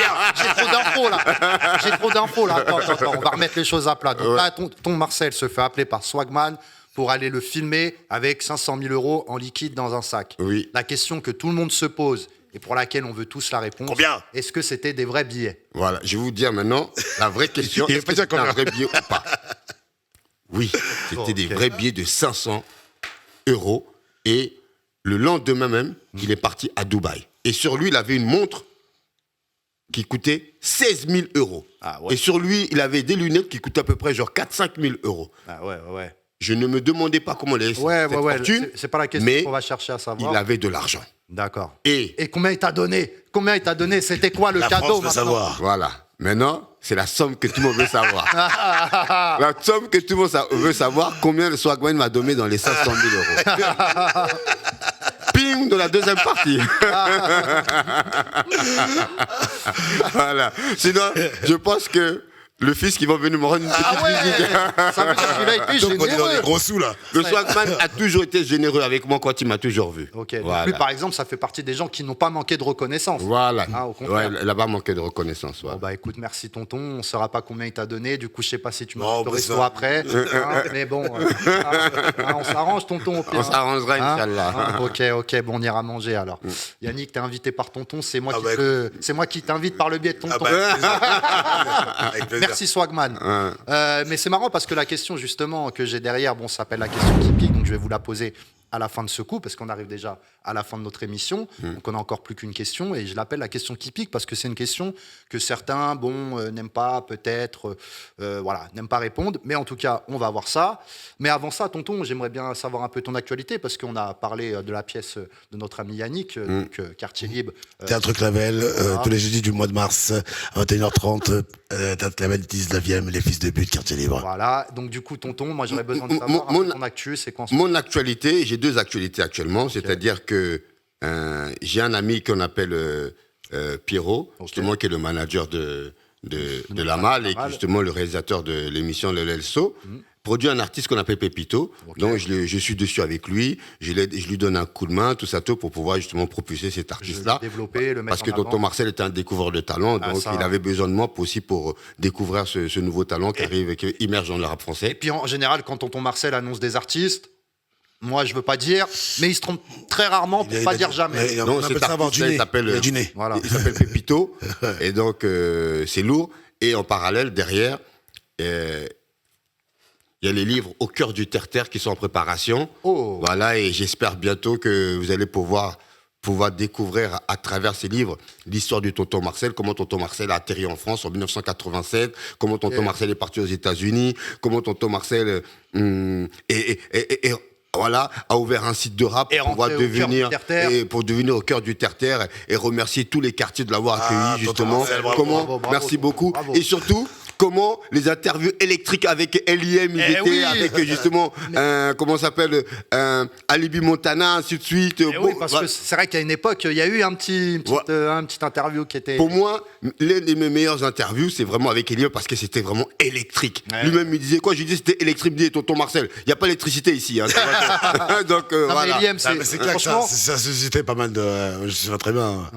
d'infos là. J'ai trop d'infos là. Attends, on va remettre les choses à plat. Donc là, ton Marcel se fait appeler par Swagman pour aller le filmer avec 500 000 € en liquide dans un sac. Oui. La question que tout le monde se pose et pour laquelle on veut tous la réponse. Combien? Est-ce que c'était des vrais billets? Voilà, je vais vous dire maintenant la vraie question. Est-ce que c'était un vrai billet ou pas? Oui, c'était des vrais billets de 500 €. Et le lendemain même, il est parti à Dubaï. Et sur lui, il avait une montre qui coûtait 16 000 €. Ah ouais. Et sur lui, il avait des lunettes qui coûtaient à peu près genre 4-5 000 €. Ah ouais. Je ne me demandais pas comment il avait cette fortune, C'est pas la question mais qu'on va chercher à savoir. il avait de l'argent. D'accord. Et combien il t'a donné? C'était quoi le La cadeau France veut maintenant? savoir. voilà. Maintenant, c'est la somme que tout le monde veut savoir. La somme que tout le monde veut savoir, combien le Swagman m'a donné dans les 500 000 €. Ping, dans la deuxième partie. Voilà. Sinon, je pense que le fils qui va venir me rendre une petite visite. Ça veut dire qu'il a été Donc on est dans généreux. les gros sous là. Le Swagman a toujours été généreux avec moi quand il m'a toujours vu. Ok, donc Voilà. lui par exemple, ça fait partie des gens qui n'ont pas manqué de reconnaissance. Voilà. Ah, au contraire. Ouais, là-bas, manquait de reconnaissance. Voilà. Bon bah écoute, merci tonton, on ne saura pas combien il t'a donné, du coup je sais pas si tu Non, m'as bah, resto ça- après, mais bon, on s'arrange tonton au pire. On s'arrangera, Inch'Allah. Ok, bon on ira manger alors. Yannick, t'es invité par tonton, c'est moi, c'est moi qui t'invite par le biais de tonton. Avec plaisir. Merci Swagman. Mais c'est marrant parce que la question justement que j'ai derrière, bon, ça s'appelle la question qui pique, donc je vais vous la poser à la fin de ce coup, parce qu'on arrive déjà à la fin de notre émission, donc on n'a encore plus qu'une question, et je l'appelle la question qui pique, parce que c'est une question que certains, n'aiment pas, peut-être, n'aiment pas répondre, mais en tout cas, on va voir ça. Mais avant ça, tonton, j'aimerais bien savoir un peu ton actualité, parce qu'on a parlé de la pièce de notre ami Yannick, donc Quartier Libre. Théâtre Clavel, tous les jeudis du mois de mars, à 21h30, Théâtre Clavel, 19e, Les Fils de But, Quartier Libre. Voilà, donc du coup, tonton, moi j'aurais besoin de savoir ton actu, c'est quoi en ce Mon actualité, j'ai deux actualités actuellement, c'est-à-dire que j'ai un ami qu'on appelle Pierrot, justement, qui est le manager de La Malle et qui est justement le réalisateur de l'émission Le Lelso, produit un artiste qu'on appelle Pépito. Donc je suis dessus avec lui, je lui donne un coup de main, tout ça, tout, pour pouvoir justement propulser cet artiste-là. Développer, le mettre Parce que en avant. tonton Marcel est un découvreur de talent, donc il avait besoin de moi aussi pour découvrir ce nouveau talent qui arrive, qui émerge dans le rap français. Et puis en général, quand tonton Marcel annonce des artistes, moi je veux pas dire, mais il se trompe très rarement pour pas dire jamais. Non, cet artiste, il s'appelle Voilà. il s'appelle Pépito, et donc c'est lourd. Et en parallèle, derrière, il y a les livres Au cœur du terre-terre qui sont en préparation. Oh. Voilà, et j'espère bientôt que vous allez pouvoir découvrir à travers ces livres l'histoire du tonton Marcel, comment tonton Marcel a atterri en France en 1987, comment tonton Marcel est parti aux États-Unis, comment tonton Marcel a ouvert un site de rap pour devenir au cœur du terre-terre et remercier tous les quartiers de l'avoir accueilli, justement. Marcel, bravo. Merci beaucoup. Bravo. Et surtout, comment les interviews électriques avec LIM, avec justement, comment ça s'appelle, Alibi Montana, ainsi de suite. Oui, parce que c'est vrai qu'à une époque, il y a eu un petit interview qui était... Pour moi, l'une de mes meilleures interviews, c'est vraiment avec Elie parce que c'était vraiment électrique. Ouais. Lui-même, il disait quoi? Je lui disais c'était électrique, me dit tonton Marcel. Il n'y a pas d'électricité ici. Hein, donc, voilà. C'est clair que ça suscitait pas mal de... je sais très bien.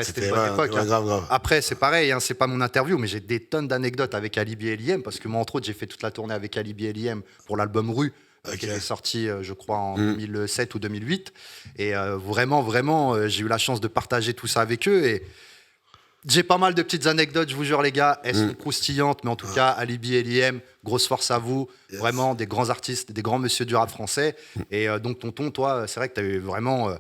C'était une bonne époque. Grave. Après, c'est pareil, c'est pas mon interview, mais j'ai des tonnes d'anecdotes avec Alibi et Liem, parce que moi, entre autres, j'ai fait toute la tournée avec Alibi et Liem pour l'album Rue, qui était sorti, je crois, en 2007 ou 2008. Et vraiment, j'ai eu la chance de partager tout ça avec eux. Et j'ai pas mal de petites anecdotes, je vous jure, les gars. Elles sont croustillantes, mais en tout cas, Alibi et Liem, grosse force à vous. Yes. Vraiment, des grands artistes, des grands messieurs du rap français. Et donc, tonton, toi, c'est vrai que tu as eu vraiment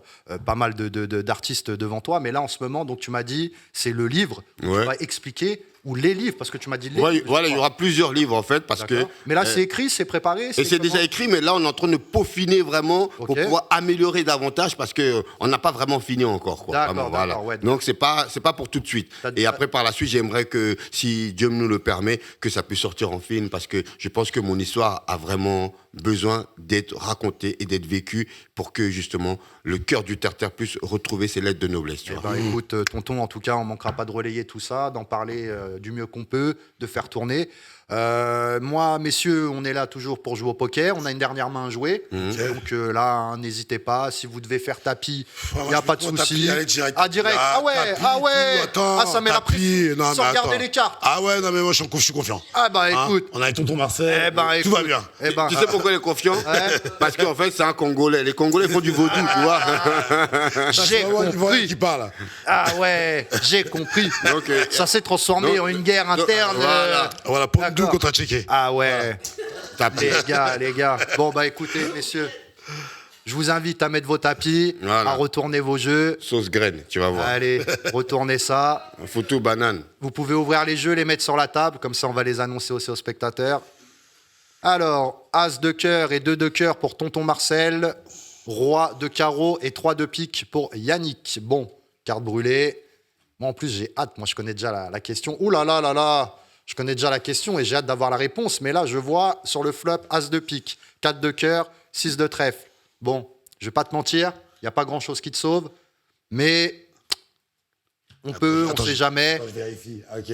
pas mal d'artistes devant toi. Mais là, en ce moment, donc, tu m'as dit, c'est le livre. Tu vas expliquer. Ou les livres, parce que tu m'as dit les livres. Voilà, il y aura plusieurs livres en fait, parce que. Mais là, c'est écrit, c'est préparé. Et c'est déjà écrit, mais là, on est en train de peaufiner vraiment pour pouvoir améliorer davantage, parce que on n'a pas vraiment fini encore, quoi. D'accord, voilà. Donc c'est pas pour tout de suite. Et après, par la suite, j'aimerais que, si Dieu nous le permet, que ça puisse sortir en film, parce que je pense que mon histoire a vraiment besoin d'être racontée et d'être vécue pour que justement le cœur du terre-terre puisse retrouver ses lettres de noblesse. Tu vois. Écoute, tonton, en tout cas, on manquera pas de relayer tout ça, d'en parler du mieux qu'on peut, de faire tourner. Moi, messieurs, on est là toujours pour jouer au poker. On a une dernière main à jouer. Donc là, n'hésitez pas. Si vous devez faire tapis, il n'y a pas de souci. Direct. Ah ouais. Ça met la pression. Sans regarder les cartes. Ah ouais, non mais moi je suis confiant. Ah bah écoute. On a avec tonton Marcel. Tout va bien. Tu sais pourquoi il est confiant? Parce qu'en fait, c'est un Congolais. Les Congolais font du vaudou, tu vois. J'ai compris. Qui parle. Ah ouais, j'ai compris. Donc, ça s'est transformé en une guerre interne. Voilà, pour nous contre Tchéquie. Ah ouais. Les gars. Bon bah écoutez, messieurs. Je vous invite à mettre vos tapis, à retourner vos jeux. Sauce graine, tu vas voir. Allez, retournez ça. Photo banane. Vous pouvez ouvrir les jeux, les mettre sur la table, comme ça on va les annoncer aussi aux spectateurs. Alors, As de cœur et 2 de cœur pour tonton Marcel. Roi de carreau et 3 de pique pour Yannick. Bon, carte brûlée. Moi en plus j'ai hâte, moi je connais déjà la question. Ouh là là là là, je connais déjà la question et j'ai hâte d'avoir la réponse. Mais là je vois sur le flop As de pique, 4 de cœur, 6 de trèfle. Bon, je vais pas te mentir, il n'y a pas grand-chose qui te sauve, mais on sait jamais. Je vérifie, ok.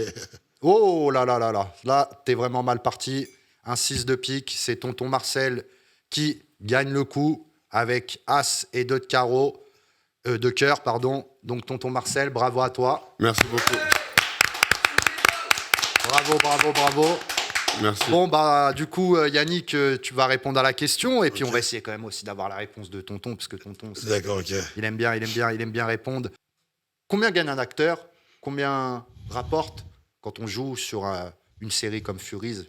Oh là là là là, là, t'es vraiment mal parti. Un 6 de pique, c'est tonton Marcel qui gagne le coup avec As et 2 de carreau, de cœur, pardon. Donc tonton Marcel, bravo à toi. Merci beaucoup. Bravo. Merci. Bon, bah, du coup, Yannick, tu vas répondre à la question. Et puis, on va essayer quand même aussi d'avoir la réponse de tonton, parce que tonton, d'accord, ok. Il aime bien répondre. Combien gagne un acteur? Combien rapporte quand on joue sur une série comme Furies,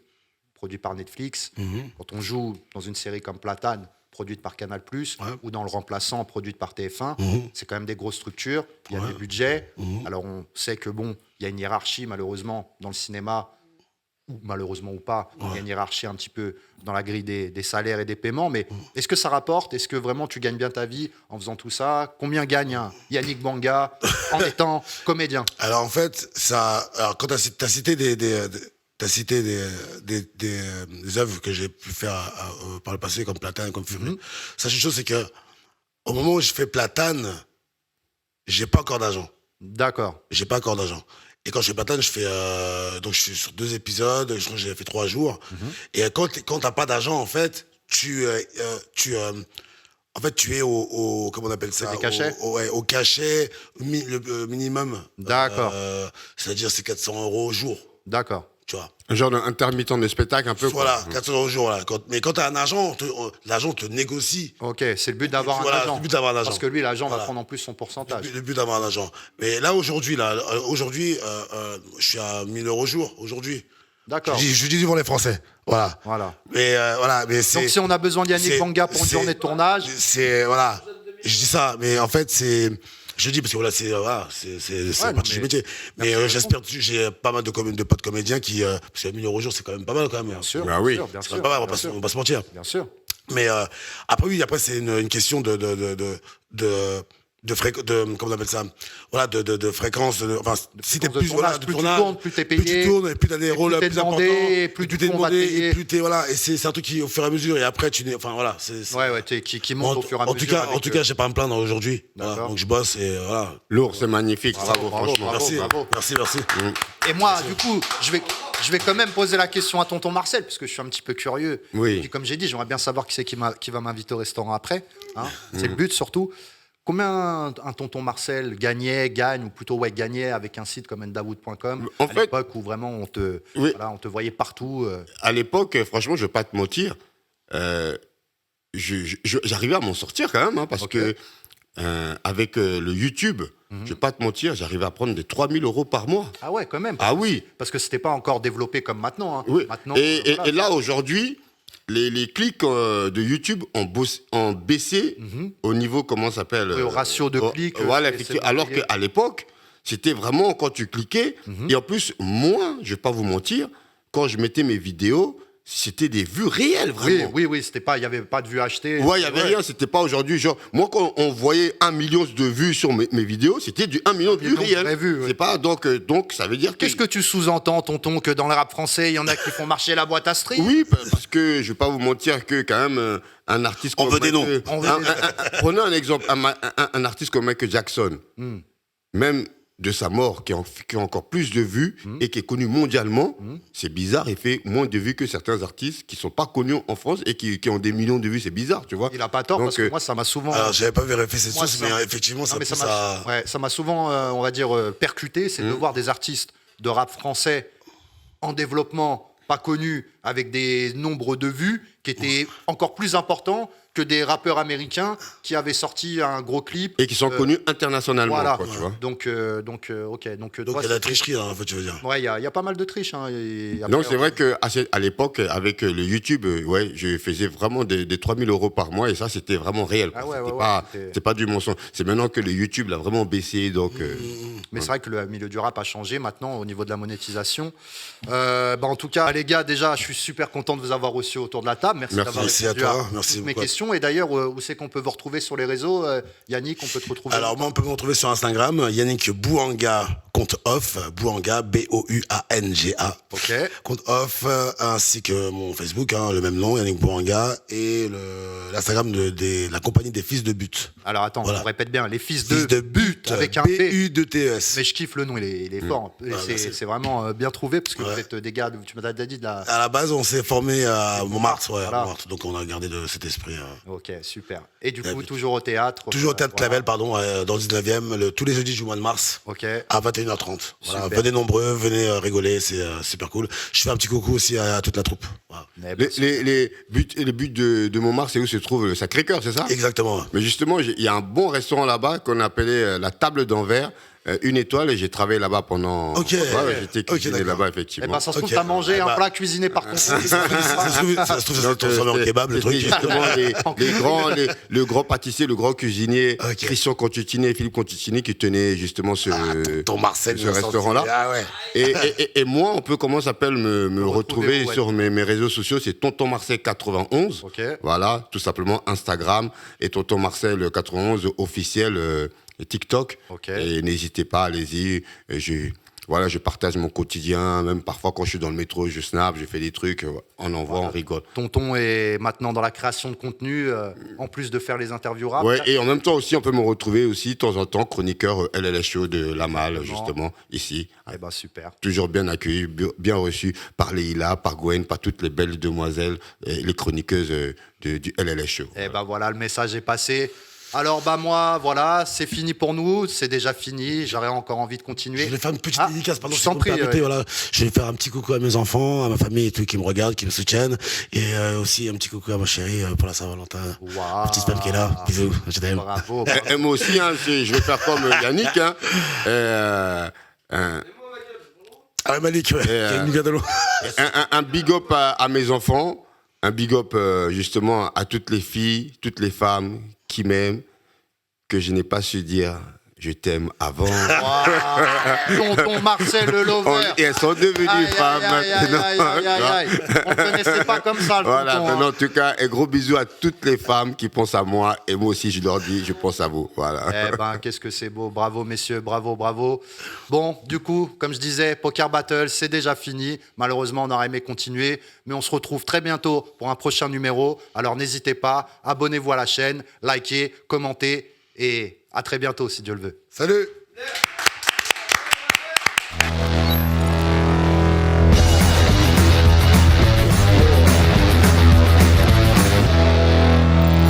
produite par Netflix, quand on joue dans une série comme Platane, produite par Canal+, ou dans Le Remplaçant, produite par TF1, c'est quand même des grosses structures, il y a des budgets. Alors, on sait que, bon, il y a une hiérarchie, malheureusement, dans le cinéma, ou malheureusement ou pas, il y a une hiérarchie un petit peu dans la grille des salaires et des paiements, mais est-ce que ça rapporte? Est-ce que vraiment tu gagnes bien ta vie en faisant tout ça? Combien gagne un Yannick Banga en étant comédien? Alors en fait, quand tu as cité des œuvres que j'ai pu faire par le passé, comme Platane, comme Fury, sache une chose, c'est que au moment où je fais Platane, j'ai pas encore d'argent. D'accord. J'ai pas encore d'argent. Et quand je fais Platane, je suis sur 2 épisodes, je crois que j'ai fait 3 jours. Et quand t'as pas d'argent, en fait, tu es comment on appelle ça? Des cachets? Au cachet, le minimum. D'accord. C'est-à-dire c'est 400 € au jour. D'accord. Tu vois. Un genre d'intermittent de spectacle un peu. Voilà, 400 € au jour. Là. Mais quand tu as un argent, l'argent te négocie. Ok, c'est le but d'avoir un agent. C'est le but d'avoir un agent. Parce que lui, l'agent va prendre en plus son pourcentage. Le but d'avoir un agent. Mais là, aujourd'hui, je suis à 1 000 € au jour, aujourd'hui. D'accord. Je dis devant les Français. Voilà. Mais Donc si on a besoin d'Yannick Banga pour une journée de tournage... Voilà. Je dis ça, mais en fait, je dis parce que c'est partie du métier. Mais j'espère que j'ai pas mal de potes comédiens qui... parce que 1 000 € au jour, c'est quand même pas mal quand même. Bien sûr, bah oui. bien C'est sûr. pas mal, on va pas se mentir. Bien sûr. Mais après c'est une question comment on appelle ça, voilà, de fréquence, si t'es plus tu tournes, plus t'es payé, plus tu tournes, et plus t'as des rôles plus importants, plus tu t'es t'es demandé, et plus t'es, voilà, et c'est un truc qui au fur et à mesure, et après qui monte au fur et à mesure. En tout cas, j'ai pas à me plaindre aujourd'hui, voilà, donc je bosse et voilà. Lourd, c'est magnifique, bravo, franchement. Merci. Et moi, du coup, je vais quand même poser la question à tonton Marcel, parce que je suis un petit peu curieux. Oui. Et puis, comme j'ai dit, j'aimerais bien savoir qui va m'inviter au restaurant après. Hein. C'est le but surtout. Combien un tonton Marcel gagne, ou plutôt gagnait avec un site comme ndawood.com à l'époque où vraiment on te voyait partout À l'époque, franchement, je ne vais pas te mentir, j'arrivais à m'en sortir quand même, hein, parce que avec le YouTube, je ne vais pas te mentir, j'arrivais à prendre des 3 000 € par mois. Ah ouais, quand même. Ah oui. Parce que ce n'était pas encore développé comme maintenant. Hein. Oui. Maintenant, et là, aujourd'hui... Les clics de YouTube ont baissé au niveau, comment ça s'appelle au ratio de clics. Voilà, alors qu'à l'époque, c'était vraiment quand tu cliquais. Et en plus, moi, je ne vais pas vous mentir, quand je mettais mes vidéos, c'était des vues réelles, vraiment. Oui, il n'y avait pas de vues achetées. Ouais, il n'y avait rien, c'était pas aujourd'hui. Genre, moi, quand on voyait 1 million de vues sur mes vidéos, c'était du 1 million de vues réelles. C'est pas, donc, ça veut dire Qu'est-ce que tu sous-entends, tonton, que dans le rap français, il y en a qui font marcher la boîte à stream? Oui, parce que je vais pas vous mentir que quand même, un artiste comme... On veut des noms. Prenez un exemple, un artiste comme Michael Jackson. Même de sa mort, qui a encore plus de vues et qui est connu mondialement, c'est bizarre, il fait moins de vues que certains artistes qui sont pas connus en France et qui ont des millions de vues, c'est bizarre, tu vois. Il a pas tort, Donc, parce que moi, ça m'a souvent... Alors, j'avais pas vérifié cette source, mais effectivement, Non, ça mais pousse ça à... m'a ça m'a souvent, on va dire, percuté, c'est de voir des artistes de rap français en développement, pas connus, avec des nombres de vues qui étaient encore plus importants que des rappeurs américains qui avaient sorti un gros clip. Et qui sont connus internationalement, Voilà. quoi, tu vois. Donc, ok. Donc, Donc, il y a de la tricherie, en fait, tu veux dire. Ouais, il y a pas mal de triches. Hein, et après, Donc c'est vrai qu'à l'époque, avec le YouTube, ouais, je faisais vraiment des 3 000 € par mois et ça, c'était vraiment réel. Ah ouais, C'était pas du mensonge. C'est maintenant que le YouTube l'a vraiment baissé. Donc, Mais c'est vrai que le milieu du rap a changé maintenant au niveau de la monétisation. En tout cas, les gars, déjà, je suis super content de vous avoir reçu autour de la table. Merci d'avoir Merci à répondu toi. Merci toutes mes beaucoup. questions. Et d'ailleurs, où c'est qu'on peut vous retrouver sur les réseaux Yannick, on peut te retrouver. Alors, moi, on peut me retrouver sur Instagram, Yannick Bouanga, compte off, Bouanga, Bouanga. Ok. Compte off, ainsi que mon Facebook, le même nom, Yannick Bouanga, et l'Instagram de la compagnie des Fils de But. Alors attends, Voilà. on répète bien, les fils Fils de But, avec un P. B-U-D-T-E-S. Mais je kiffe le nom, il est fort. Et c'est vraiment bien trouvé parce que vous êtes des gars, tu m'as dit de la. À la base, on s'est formé à Montmartre, Voilà. Montmartre, donc on a gardé de cet esprit. Ok, super. Et du coup, toujours au théâtre. Toujours au Théâtre voilà. Clavel, pardon, dans le 19e, tous les jeudis du mois de mars. Ok. À 21h30. Voilà, Super. venez nombreux, venez rigoler, c'est super cool. Je fais un petit coucou aussi à toute la troupe. Voilà. Eh ben, les buts de Montmartre, c'est où se trouve le Sacré-Cœur, c'est ça? Exactement. Mais justement, il y a un bon restaurant là-bas qu'on appelait la Table d'Anvers, une étoile, et j'ai travaillé là-bas pendant. Ok. Ouais, j'étais cuisiné d'accord. là-bas, Eh effectivement. ben, ça se trouve, Ok. t'as mangé Eh un ben- plat cuisiné par ton Ça se trouve, ça s'est transformé en c'était- kebab, le c'était truc. justement le grand pâtissier, le grand cuisinier, Ok. Christian Conticini et Philippe Conticini qui tenaient justement ce Marcel, ce restaurant-là. Ah ouais. Et moi, on peut, comment ça s'appelle, me retrouver ouais. sur mes réseaux sociaux, c'est Tonton Marcel 91. Ok. Voilà, tout simplement Instagram et Tonton Marcel 91 officiel TikTok. Ok. Et n'hésitez pas, allez-y. Je partage mon quotidien, même parfois quand je suis dans le métro, je snap, je fais des trucs, on envoie, on rigole. Tonton est maintenant dans la création de contenu, en plus de faire les interviews rap. Ouais, et en même temps aussi, on peut me retrouver aussi de temps en temps chroniqueur LLS Show de La Malle, justement, ici. Eh ben super. Toujours bien accueilli, bien reçu par Leïla, par Gwen, par toutes les belles demoiselles, les chroniqueuses du LLS Show. Eh ben voilà, le message est passé. Alors moi, voilà, c'est fini pour nous, c'est déjà fini, j'aurais encore envie de continuer. Je vais faire une petite dédicace, pardon, je si t'en vous me prie. permettez, voilà. Je vais faire un petit coucou à mes enfants, à ma famille et tout, qui me regardent, qui me soutiennent. Et aussi un petit coucou à ma chérie pour la Saint-Valentin. Waouh. Petit spam qui est là. Bisous, je t'aime. Bravo. Et moi aussi, je vais faire comme Yannick. Ah ouais, Malik, ouais. Qui a une lumière de l'eau. Un big up à mes enfants, un big up justement à toutes les filles, toutes les femmes qui m'aiment, que je n'ai pas su dire je t'aime avant. Waouh. Tonton Marcel le Lover. Et elles sont devenues Aïe, femmes aïe, aïe, maintenant. aïe, aïe, aïe. On ne connaissait pas comme ça le Voilà, tonton. en tout cas, un gros bisou à toutes les femmes qui pensent à moi et moi aussi je leur dis je pense à vous. Voilà. Eh ben, qu'est-ce que c'est beau. Bravo, messieurs. Bravo, bravo. Bon, du coup, comme je disais, Poker Battle, c'est déjà fini. Malheureusement, on aurait aimé continuer. Mais on se retrouve très bientôt pour un prochain numéro. Alors, n'hésitez pas. Abonnez-vous à la chaîne, likez, commentez. Et à très bientôt, si Dieu le veut. Salut!